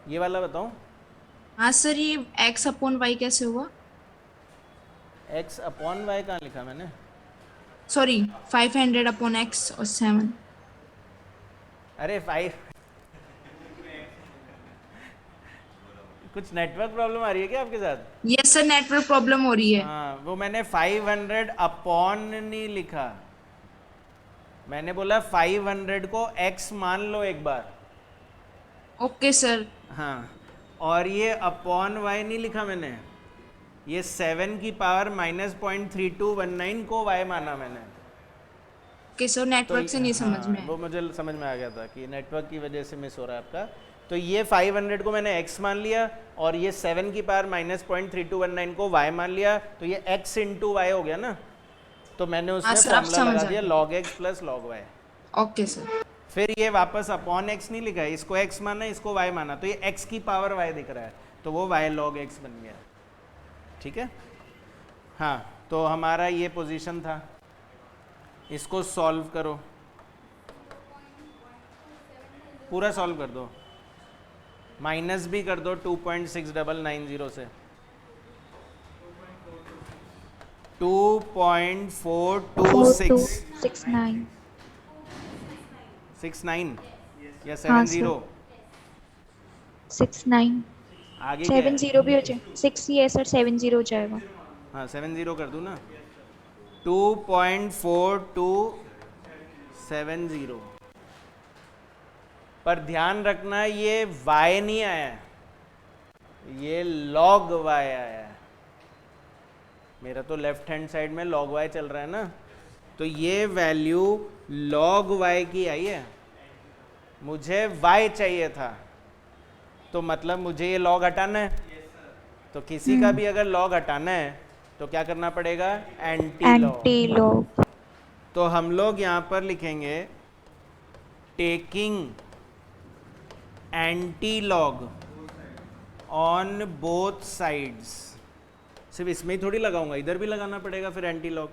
ये वाला बताऊं? हाँ सर, ये x अपॉन y कैसे हुआ? x अपॉन वाई कहाँ लिखा मैंने? सॉरी, 500 अपॉन x और 7। अरे 5 कुछ नेटवर्क प्रॉब्लम आ रही है क्या आपके साथ? यस सर, नेटवर्क प्रॉब्लम हो रही है। हाँ, वो मैंने 500 अपॉन नहीं लिखा, मैंने बोला 500 को x मान लो एक बार। Okay sir. हाँ, और ये अपॉन y नहीं लिखा मैंने, ये 7 की पावर -0.3219 को y माना मैंने। ओके सर, नेटवर्क से नहीं समझ हाँ, में आया। वो मुझे समझ में आ गया था कि नेटवर्क की वजह से मिस हो रहा है आपका। तो ये 500 को मैंने x मान लिया, और ये 7 की पावर -0.3219 को y मान लिया, तो ये x इंटू वाई हो गया ना। तो मैंने उसमें सर, आप फॉर्मूला लगा समझ दिया आए। log x plus log y। Okay sir. फिर ये वापस अपॉन x नहीं लिखा है, इसको x माना, इसको y माना, तो ये x की पावर y दिख रहा है, तो वो y log x बन गया। ठीक है। हाँ, तो हमारा ये पोजीशन था, इसको सॉल्व करो, पूरा सॉल्व कर दो, माइनस भी कर दो 2.6990 से। 2.426 69 या 70? 69 आगे क्या है? 70 भी हो जाए, 6 ही है सर, 70 हो जाएगा। हाँ 70 कर दूँ ना। 2.426 70। पर ध्यान रखना ये y नहीं आया है, ये log y आया है। मेरा तो लेफ्ट हैंड साइड में log y चल रहा है ना, तो ये वैल्यू log y की आई है, मुझे y चाहिए था, तो मतलब मुझे ये log हटाना है। तो किसी का भी अगर log हटाना है तो क्या करना पड़ेगा, एंटी लॉग। Anti log. तो हम लोग यहाँ पर लिखेंगे taking anti log on both sides. सिर्फ इसमें ही थोड़ी लगाऊंगा, इधर भी लगाना पड़ेगा फिर एंटी लॉग।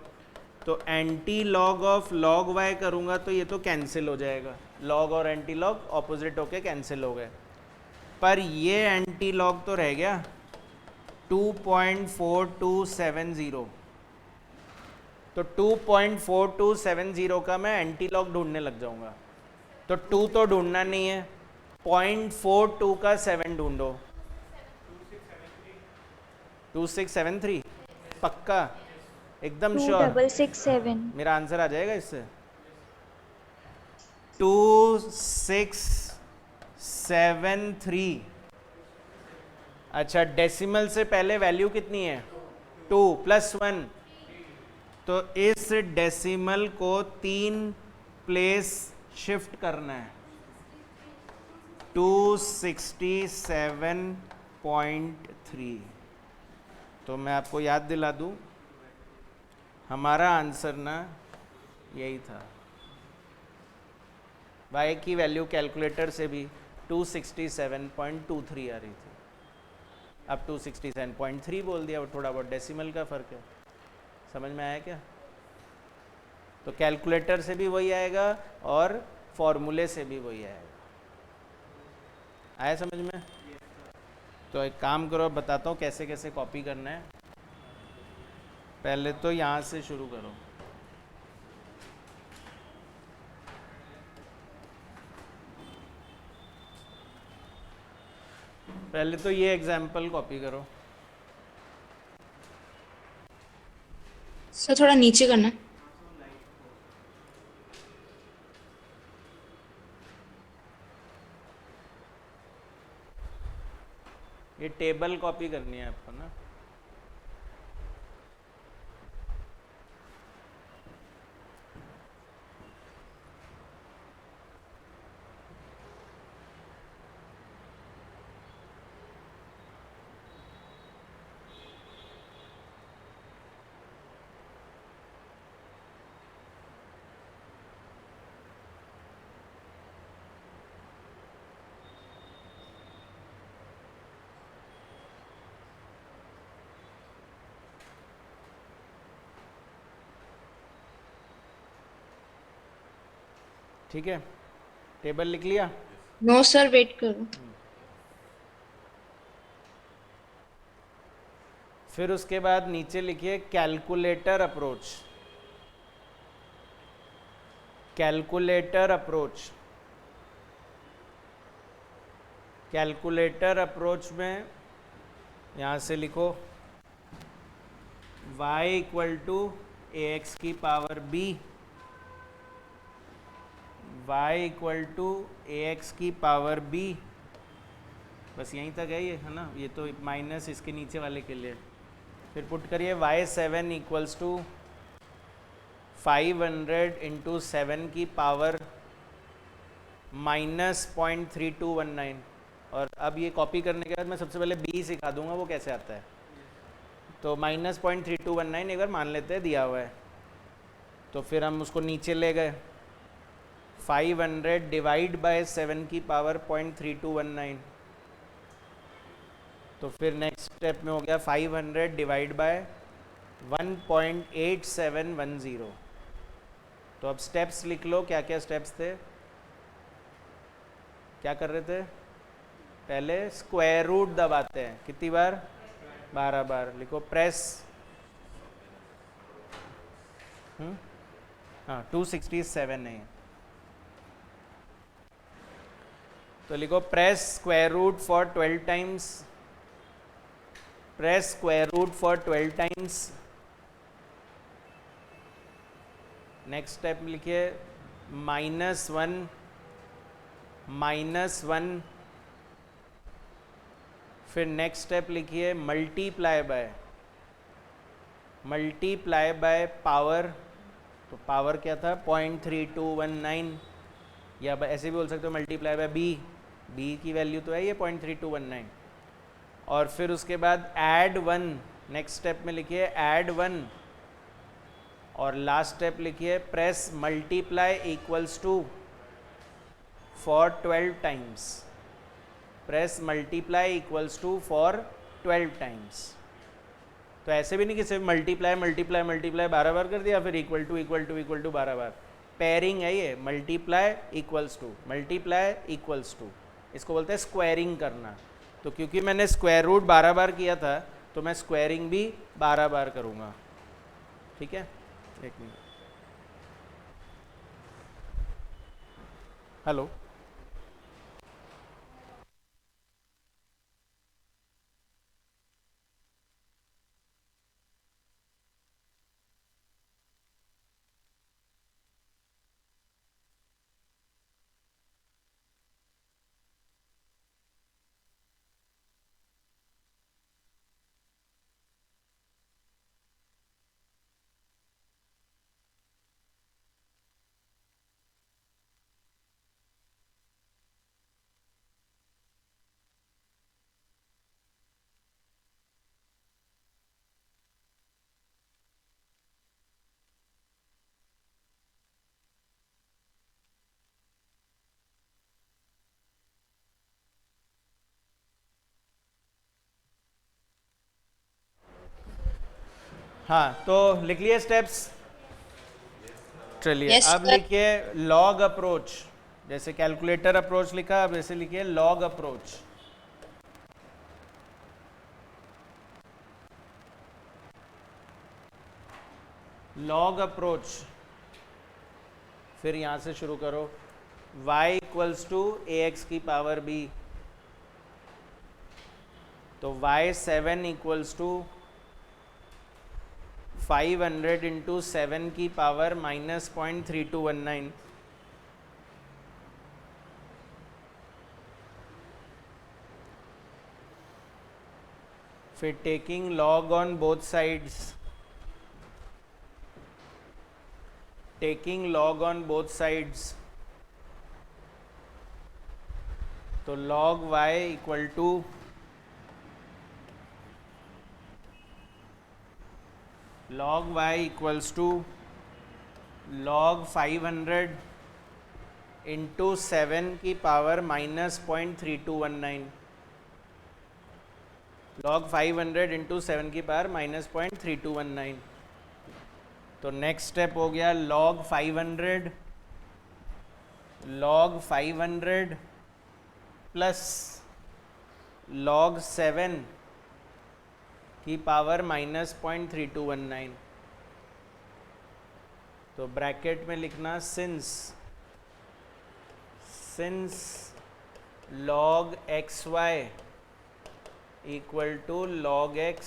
तो anti log of log y करूंगा तो ये तो कैंसिल हो जाएगा, लॉग और एंटी लॉग ऑपोजिट होके कैंसिल हो गए। पर ये एंटी लॉग तो रह गया 2.4270। तो 2.4270 का मैं एंटी लॉग ढूंढने लग जाऊंगा। तो 2 तो ढूंढना नहीं है, 0.42 का 7 ढूंढो। 2673 पक्का, एकदम श्योर? 2667। मेरा आंसर आ जाएगा इससे। 2673। अच्छा, डेसिमल से पहले वैल्यू कितनी है, 2 + 1। तो इस डेसिमल को 3 प्लेस शिफ्ट करना है। 267.3। तो मैं आपको याद दिला दूं, हमारा आंसर ना यही था। y की वैल्यू कैलकुलेटर से भी 267.23 आ रही थी, अब 267.3 बोल दिया, थोड़ा बहुत डेसिमल का फ़र्क है। समझ में आया क्या? तो कैलकुलेटर से भी वही आएगा और फॉर्मूले से भी वही आएगा। आया समझ में? तो एक काम करो, बताता हूँ कैसे कैसे कॉपी करना है। पहले तो यहाँ से शुरू करो। पहले तो ये एग्जाम्पल कॉपी करो। सर थोड़ा नीचे करना। ये टेबल कॉपी करनी है आपको ना। ठीक है, टेबल लिख लिया? नो सर, वेट करो। फिर उसके बाद नीचे लिखिए calculator approach. Calculator approach. Calculator approach में यहाँ से लिखो y = ax की पावर b, y = ax की पावर b। बस यहीं तक है ये, है ना? ये तो माइनस इसके नीचे वाले के लिए। फिर पुट करिए y7 = 500 × 7 की पावर -0.3219। और अब ये कॉपी करने के बाद मैं सबसे पहले b सिखा दूंगा वो कैसे आता है। तो -0.3219 एक बार मान लेते हैं, दिया हुआ है। तो फिर हम उसको नीचे ले गए, 500 डिवाइड बाय 7 की पावर 0.3219। तो फिर नेक्स्ट स्टेप में हो गया 500 डिवाइड बाय 1.8710। तो अब स्टेप्स लिख लो, क्या क्या स्टेप्स थे, क्या कर रहे थे? पहले स्क्वायर रूट दबाते हैं, कितनी बार? 12 बार। लिखो प्रेस, हाँ 267 है। तो लिखो press square root for 12 times, press square root for 12 times. Next step लिखिए -1 -1, फिर नेक्स्ट स्टेप लिखिए मल्टीप्लाई बाय पावर, तो पावर क्या था 0.3219, या ऐसे भी बोल सकते हो मल्टीप्लाई बाय बी की वैल्यू तो है ये 0.3219, और फिर उसके बाद ऐड 1, नेक्स्ट स्टेप में लिखिए ऐड 1, और लास्ट स्टेप लिखिए press multiply equals to for 12 times, press multiply equals to for 12 times. तो ऐसे भी नहीं कि सिर्फ मल्टीप्लाई 12 बार कर दिया फिर इक्वल टू 12 बार, पेयरिंग है ये, मल्टीप्लाई इक्वल्स टू, इसको बोलते हैं स्क्वायरिंग करना। तो क्योंकि मैंने स्क्वायर रूट 12 बार किया था तो मैं स्क्वायरिंग भी 12 बार करूँगा। ठीक है, एक मिनट, हेलो, हाँ तो लिख लिए स्टेप्स। चलिए Yes, अब sir. लिखिए लॉग अप्रोच, जैसे कैलकुलेटर अप्रोच लिखा, अब ऐसे लिखिए लॉग अप्रोच। लॉग अप्रोच, फिर यहां से शुरू करो, y इक्वल्स टू ax की पावर b, तो y7 इक्वल्स टू 500 इंटू 7 की पावर -0.3219, फिर taking log on both sides, तो log y equal to log 500 into 7 की पावर -0.3219, log 500 इंटू 7 की पावर -0.3219। तो नेक्स्ट स्टेप हो गया log 500 प्लस log 7 की पावर -0.3219, तो ब्रैकेट में लिखना since log xy equal to log x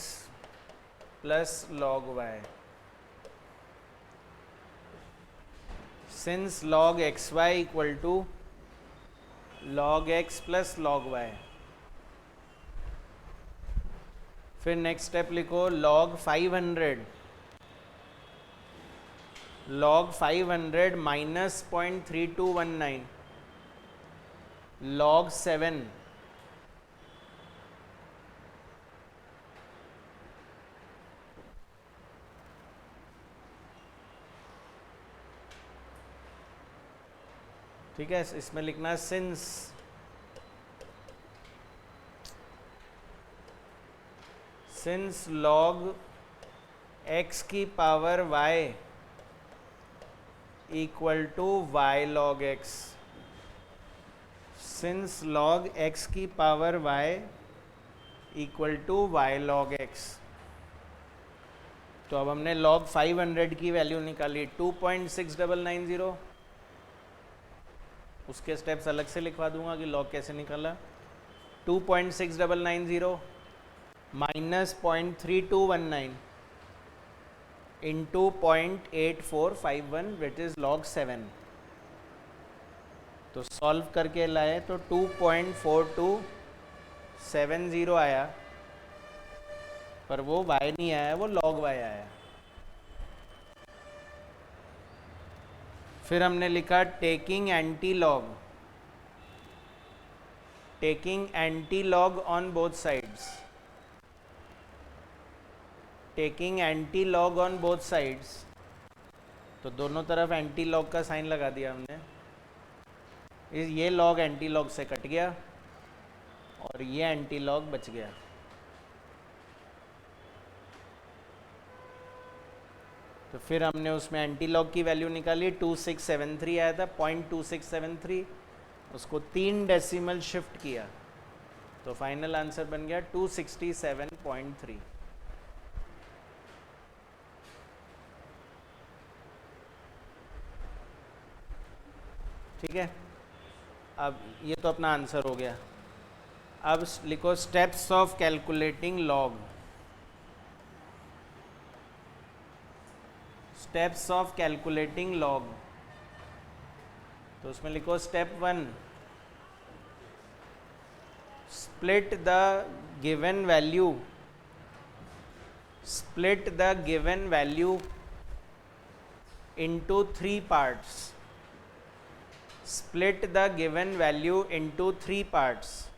plus log y, since log xy equal to log x plus log y। फिर नेक्स्ट स्टेप लिखो log 500 माइनस 0.3219 log 7 ठीक है, इसमें लिखना सिंस log x की power y equal to y log x, since log x की power y equal to y log x। तो अब हमने log 500 की वैल्यू निकाली 2.6990, उसके स्टेप्स अलग से लिखवा दूंगा कि log कैसे निकाला। 2.6990 minus 0.3219 into 0.8451 which is log 7, तो सॉल्व करके लाए तो 2.4270 आया, पर वो y नहीं आया, वो log y आया। फिर हमने लिखा taking anti log on both sides, taking anti log on both sides, तो दोनों तरफ एंटी लॉग का साइन लगा दिया हमने। ये लॉग एंटी लॉग से कट गया और ये एंटी लॉग बच गया। तो फिर हमने उसमें एंटी लॉग की वैल्यू निकाली, 2673 आया था, 0.2673, उसको 3 डेसिमल शिफ्ट किया तो फाइनल आंसर बन गया 267.3। ठीक है, अब ये तो अपना आंसर हो गया। अब लिखो steps of calculating log. Steps of calculating log, तो उसमें लिखो step 1, split the given value into 3 parts। split the given value into 3 parts।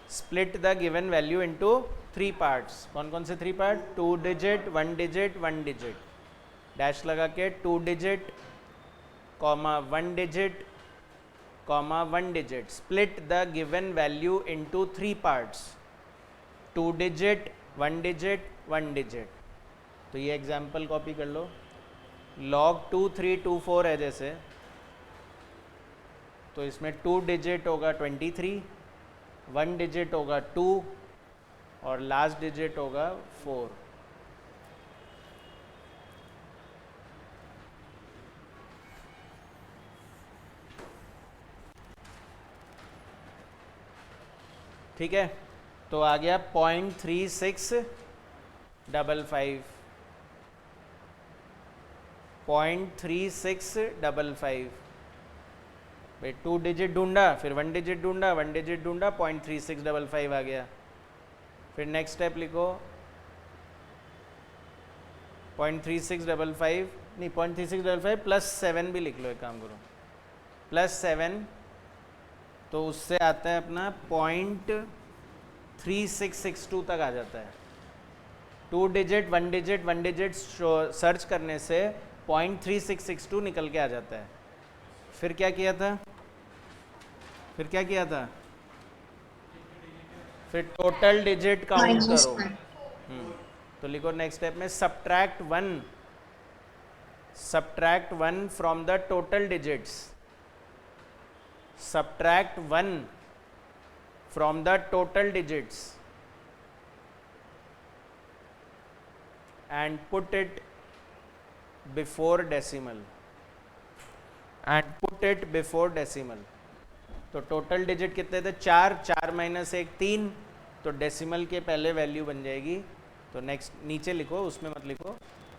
split the given value into 3 parts। कौन कौन से 3 part? 2 digit, 1 digit, 1 digit, dash लगा के 2 digit, comma 1 digit, comma 1 digit. Split the given value into 3 parts, 2 digit, 1 digit, 1 digit. तो ये एग्जांपल कॉपी कर लो। log 2324 है जैसे, तो इसमें 2 डिजिट होगा 23, 1 डिजिट होगा 2 और लास्ट डिजिट होगा 4। ठीक है, तो आ गया 0.3655, 0.3655। भाई 2 डिजिट ढूंढा, फिर 1 डिजिट ढूंढा, 1 डिजिट ढूंढा, 0.3655 आ गया। फिर नेक्स्ट स्टेप लिखो 0.3655 नहीं, 0.3655 प्लस 7 भी लिख लो, एक काम करो प्लस 7, तो उससे आता है अपना 0.3662 तक आ जाता है। 2 डिजिट 1 डिजिट 1 डिजिट सर्च करने से 0.3662 निकल के आ जाता है। फिर क्या किया था, फिर टोटल डिजिट काउंट Minus करो। 1. तो लिखो नेक्स्ट स्टेप में subtract 1 from the total digits, subtract 1 from the total digits and put it before decimal, तो टोटल डिजिट कितने थे? 4, 4 माइनस 1 3, तो डेसिमल के पहले वैल्यू बन जाएगी। तो नेक्स्ट नीचे लिखो, उसमें मत लिखो,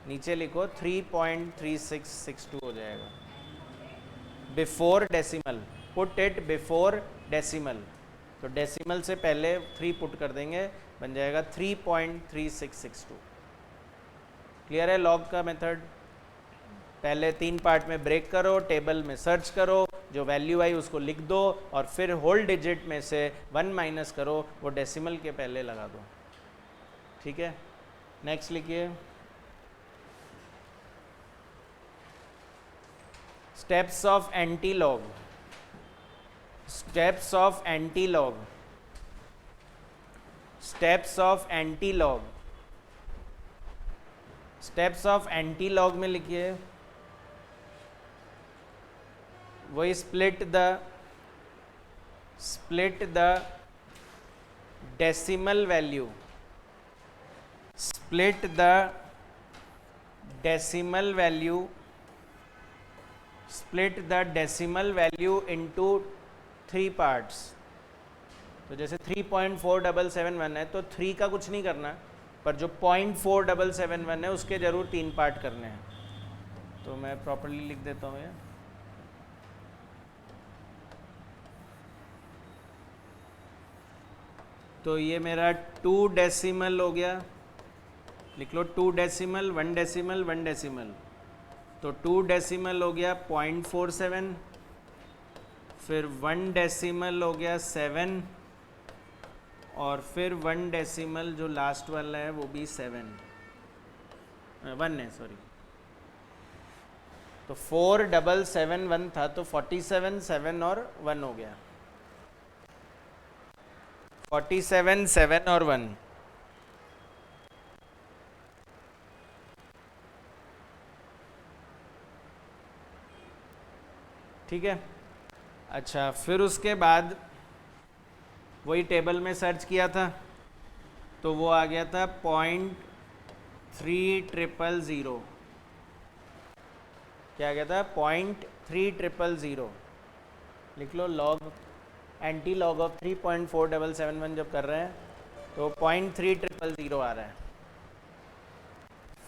नीचे लिखो 3.3662 हो जाएगा। Before decimal, put it before decimal, तो डेसिमल से पहले 3 पुट कर देंगे, बन जाएगा 3.3662। क्लियर है लॉग का मेथड? पहले 3 पार्ट में ब्रेक करो, टेबल में सर्च करो, जो वैल्यू आई उसको लिख दो और फिर होल डिजिट में से 1 माइनस करो, वो डेसिमल के पहले लगा दो। ठीक है, नेक्स्ट लिखिए steps of anti log. Steps of anti log, steps of anti log, steps of anti log में लिखिए वही split the decimal value, split the decimal value, split the decimal value into 3 parts. तो जैसे 3.4771 है तो 3 का कुछ नहीं करना, पर जो 0.4771 है उसके जरूर 3 पार्ट करने हैं। तो मैं प्रॉपर्ली लिख देता हूँ ये तो ये मेरा 2 डेसिमल हो गया, लिख लो 2 डेसिमल 1 डेसिमल 1 डेसिमल, तो 2 डेसिमल हो गया 0.47, फिर 1 डेसिमल हो गया 7, और फिर 1 डेसिमल जो लास्ट वाला है वो भी 1 है, सॉरी। तो 4771 था, तो 47 7 और 1 हो गया, 47 7 और 1। ठीक है। अच्छा, फिर उसके बाद वही टेबल में सर्च किया था, तो वो आ गया था 0.3000। क्या आ गया था? 0.3000। लिख लो, लॉग एंटी लॉग ऑफ 3.4771 जब कर रहे हैं तो 0.3000 आ रहा है।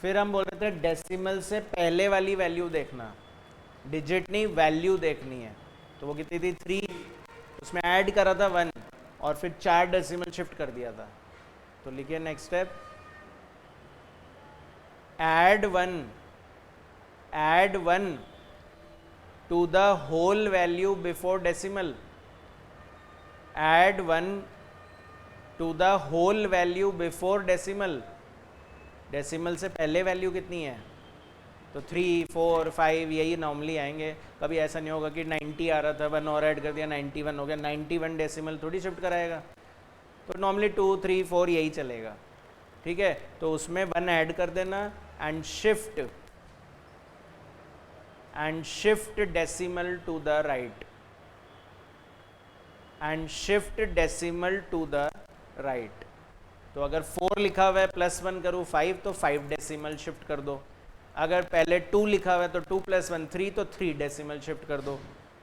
फिर हम बोल रहे थे डेसिमल से पहले वाली वैल्यू देखना, डिजिट नहीं वैल्यू देखनी है। तो वो कितनी थी? 3, उसमें ऐड करा था 1 और फिर 4 डेसिमल शिफ्ट कर दिया था। तो लिखिए next step, add 1 to the whole value before decimal, add 1 to the whole value before decimal. Decimal से पहले वैल्यू कितनी है? तो 3 4 5 यही नॉर्मली आएंगे। कभी ऐसा नहीं होगा कि 90 आ रहा था, 1 और ऐड कर दिया 91 हो गया। 91 डेसिमल थोड़ी शिफ्ट कराएगा, तो नॉर्मली 2 3 4 यही चलेगा। ठीक है, तो उसमें 1 ऐड कर देना and shift decimal to the right, and shift decimal to the right. तो अगर 4 लिखा हुआ है +1 करूँ 5, तो 5 डेसिमल शिफ्ट कर दो। अगर पहले 2 लिखा हुआ है तो 2 + 1 3, तो 3 डेसिमल शिफ्ट कर दो।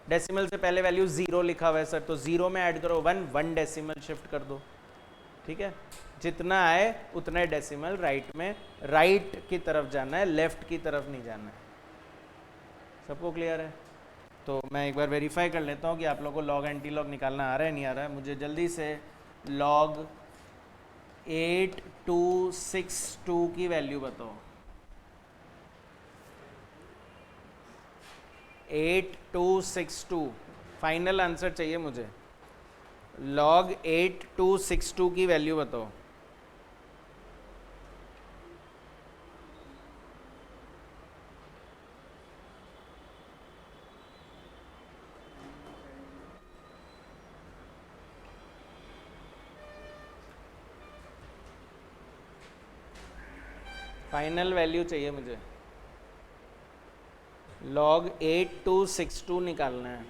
डेसिमल से पहले वैल्यू 0 लिखा हुआ है सर, तो 0 में ऐड करो 1 डेसिमल शिफ्ट कर दो। ठीक है, जितना आए उतना डेसिमल राइट में, राइट की तरफ जाना है, लेफ्ट की तरफ नहीं जाना है। सबको क्लियर है? तो मैं एक बार वेरीफाई कर लेता हूँ कि आप लोगों को लॉग एंटी लॉग निकालना आ रहा है नहीं आ रहा है। मुझे जल्दी से लॉग 8262 की वैल्यू बताओ। 8262 फाइनल आंसर चाहिए मुझे। लॉग 8262 की वैल्यू बताओ। फाइनल वैल्यू चाहिए मुझे। लॉग 8262 निकालना है।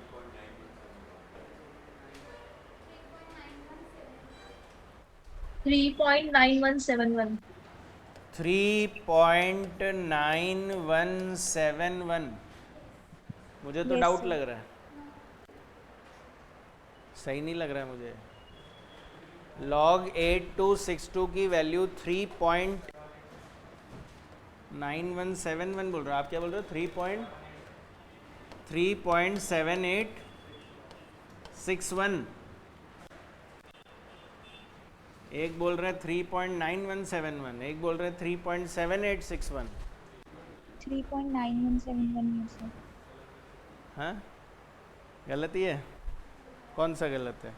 3.9171। 3.9171 मुझे तो Yes, डाउट sir. लग रहा है, सही नहीं लग रहा है मुझे। लॉग 8262 की वैल्यू 3.9171 बोल रहे हो। आप क्या बोल रहे हो? 3.7861। एक बोल रहे हैं 3.9171, एक बोल रहे हैं 3.7861। 3.9171 yes sir. हाँ, गलत ही है। कौन सा गलत है?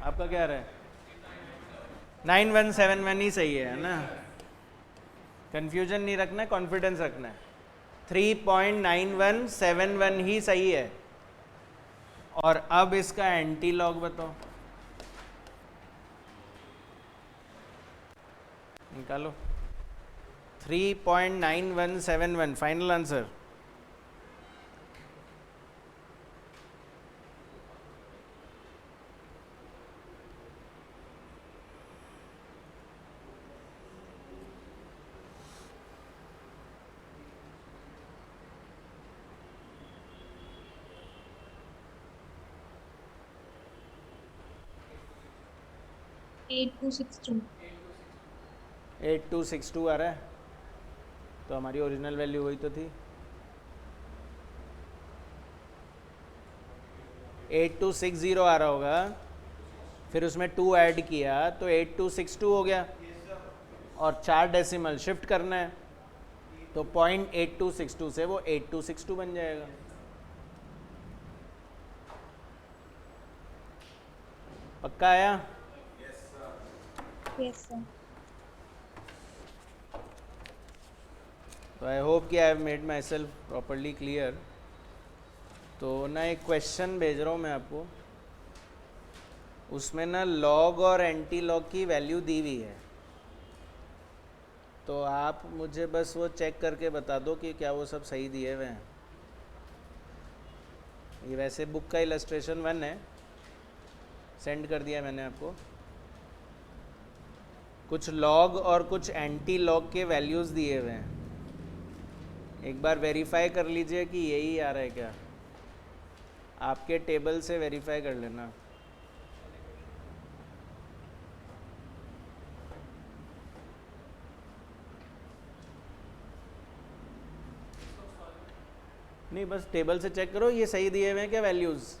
आपका क्या रहा है? 9171 ही सही है ना? कंफ्यूजन नहीं रखना है, कॉन्फिडेंस रखना है। 3.9171 ही सही है। और अब इसका एंटी लॉग बताओ, निकालो। 3.9171 final answer. Eight two six two 8262 आ रहा है, तो हमारी ओरिजिनल वैल्यू वही तो थी। 8260 आ रहा होगा, फिर उसमें 2 ऐड किया तो 8262 हो गया, और 4 डेसिमल शिफ्ट करना है तो 0.8262 से वो 8262 बन जाएगा। पक्का आया? Yes, sir. तो आई होप कि I have made my self properly clear. तो ना एक क्वेश्चन भेज रहा हूँ मैं आपको, उसमें ना लॉग और एंटी लॉग की वैल्यू दी हुई है, तो आप मुझे बस वो चेक करके बता दो कि क्या वो सब सही दिए हुए हैं। ये वैसे बुक का इलस्ट्रेशन 1 है, सेंड कर दिया मैंने आपको। कुछ लॉग और कुछ एंटी लॉग के वैल्यूज़ दिए हुए हैं, एक बार वेरीफाई कर लीजिए कि यही आ रहा है क्या, आपके टेबल से वेरीफाई कर लेना। नहीं, बस टेबल से चेक करो ये सही दिए हुए हैं क्या वैल्यूज़।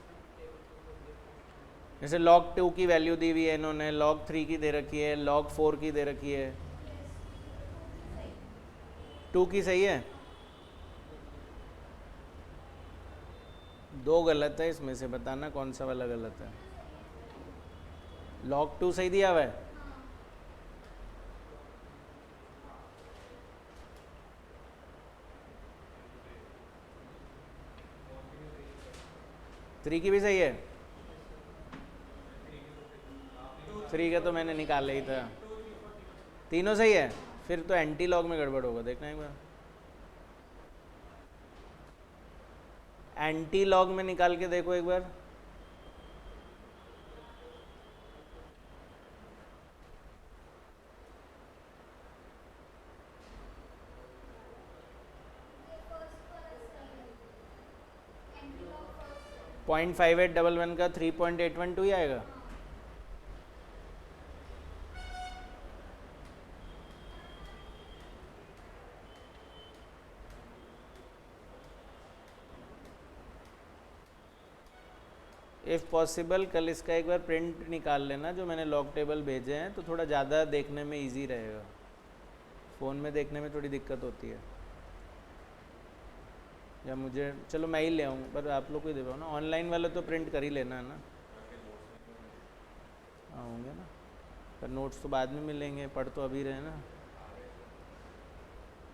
जैसे log 2 की वैल्यू दी हुई है इन्होंने, log 3 की दे रखी है, log 4 की दे रखी है। 2 की सही है, 2 गलत है, इसमें से बताना कौन सा वाला गलत है। log 2 सही दिया हुआ है, थ्री की भी सही है, 3 का तो मैंने निकाला ही था। तीनों सही है, फिर तो एंटी लॉग में गड़बड़ होगा, देखना एक बार। एंटी लॉग में निकाल के देखो एक बार। .5811 का 3.812 ही आएगा। इफ़ पॉसिबल कल इसका एक बार प्रिंट निकाल लेना, जो मैंने लॉग टेबल भेजे हैं, तो थोड़ा ज़्यादा देखने में इजी रहेगा। फ़ोन में देखने में थोड़ी दिक्कत होती है, या मुझे चलो मैं ही ले आऊँ, पर आप लोग को ही दे पाओ ना। ऑनलाइन वाले तो प्रिंट कर ही लेना है ना। हाँ होंगे ना, पर नोट्स तो बाद में मिलेंगे, पढ़ तो अभी रहे ना।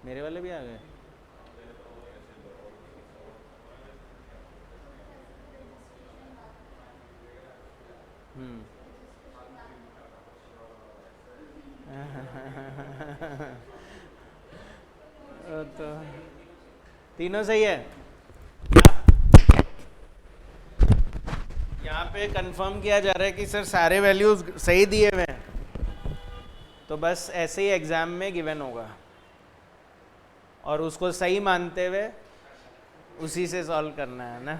मेरे वाले भी आ गए। तो तीनों सही है। यहाँ पे कंफर्म किया जा रहा है कि सर सारे वैल्यूज सही दिए हुए हैं, तो बस ऐसे ही एग्जाम में गिवन होगा, और उसको सही मानते हुए उसी से सॉल्व करना है ना।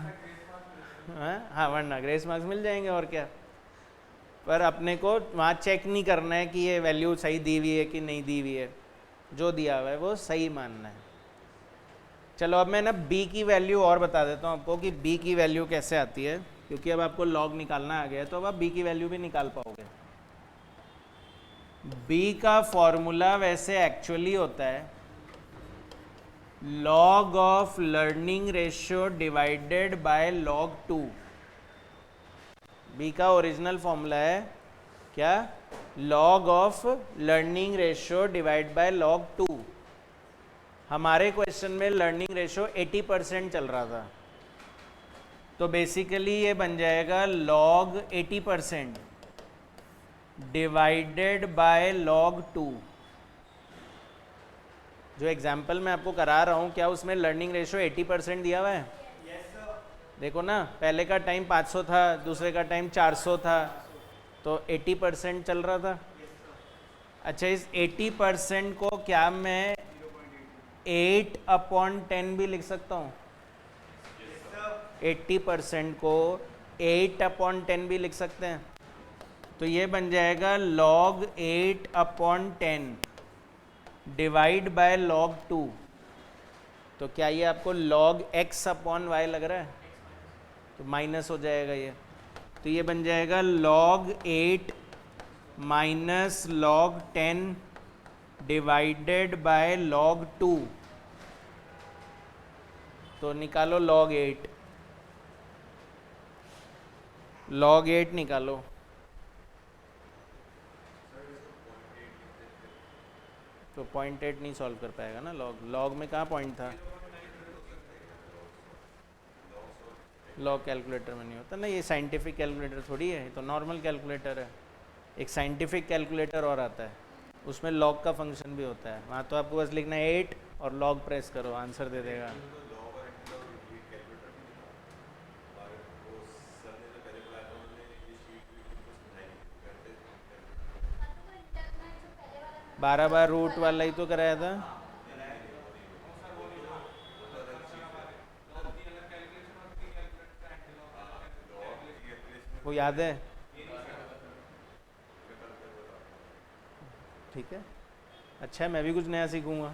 हाँ, वरना ग्रेस मार्क्स मिल जाएंगे और क्या। पर अपने को वहाँ चेक नहीं करना है कि ये वैल्यू सही दी हुई है कि नहीं दी हुई है, जो दिया हुआ है वो सही मानना है। चलो अब मैं ना b की वैल्यू और बता देता हूँ आपको कि b की वैल्यू कैसे आती है, क्योंकि अब आपको log निकालना आ गया है, तो अब आप b की वैल्यू भी निकाल पाओगे। b का फॉर्मूला वैसे एक्चुअली होता है log of learning ratio divided by log 2। b का ओरिजिनल फॉर्मूला है क्या, log of learning ratio divide by log 2। हमारे क्वेश्चन में लर्निंग रेशियो 80% चल रहा था, तो बेसिकली ये बन जाएगा log 80% डिवाइडेड बाय log 2। जो एग्जाम्पल मैं आपको करा रहा हूँ, क्या उसमें लर्निंग रेशियो 80% दिया हुआ है? देखो ना, पहले का टाइम 500 था, दूसरे का टाइम 400 था, तो 80% चल रहा था। अच्छा, इस 80% को क्या मैं 8/10 भी लिख सकता हूँ? 80% को 8/10 भी लिख सकते हैं। तो ये बन जाएगा log 8/10 डिवाइड बाय log 2। तो क्या ये आपको log x/y लग रहा है? तो माइनस हो जाएगा ये, तो ये बन जाएगा log 8 minus log 10 divided by log 2। तो निकालो log 8, log 8 निकालो। तो 0.8 नहीं सॉल्व कर पाएगा ना log में कहाँ पॉइंट था? लॉग कैलकुलेटर में नहीं होता ना, ये साइंटिफिक कैलकुलेटर थोड़ी है, ये तो नॉर्मल कैलकुलेटर है। एक साइंटिफिक कैलकुलेटर और आता है, उसमें लॉग का फंक्शन भी होता है। वहाँ तो आपको बस लिखना है 8 और लॉग प्रेस करो, आंसर दे देगा। बारह बार रूट वाला ही तो कराया था। वो याद है? ठीक है, अच्छा है, मैं भी कुछ नया सीखूंगा।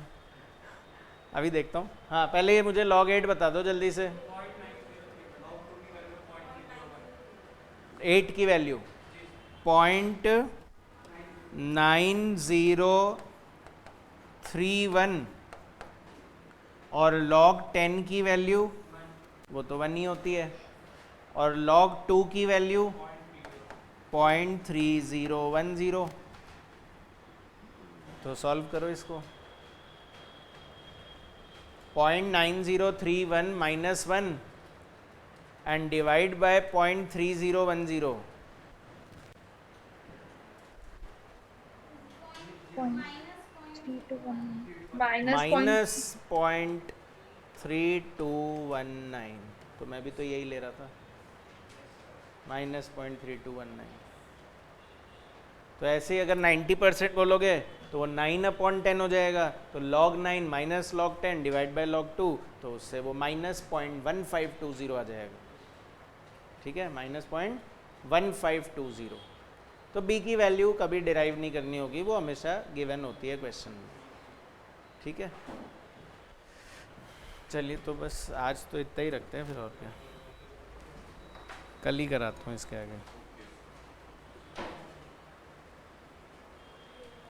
अभी देखता हूँ। हाँ, पहले ये मुझे log 8 बता दो जल्दी से। 8 की वैल्यू 0.9031 और log 10 की वैल्यू वो तो 1 ही होती है, और log 2 की वैल्यू 0.3010। तो सॉल्व करो इसको। 0.9031 minus 1 and divide by 0.3010। Minus 0.3219। तो मैं भी तो यही ले रहा था, माइनस 0.3219। तो ऐसे ही अगर 90% बोलोगे तो वो 9/10 हो जाएगा। तो log 9 minus log 10 divide by log 2, तो उससे वो माइनस 0.1520 आ जाएगा। ठीक है, माइनस 0.1520। तो b की वैल्यू कभी डिराइव नहीं करनी होगी, वो हमेशा गिवन होती है क्वेश्चन में। ठीक है, चलिए तो बस आज तो इतना ही रखते हैं, फिर और क्या, कल ही कराता हूँ इसके आगे।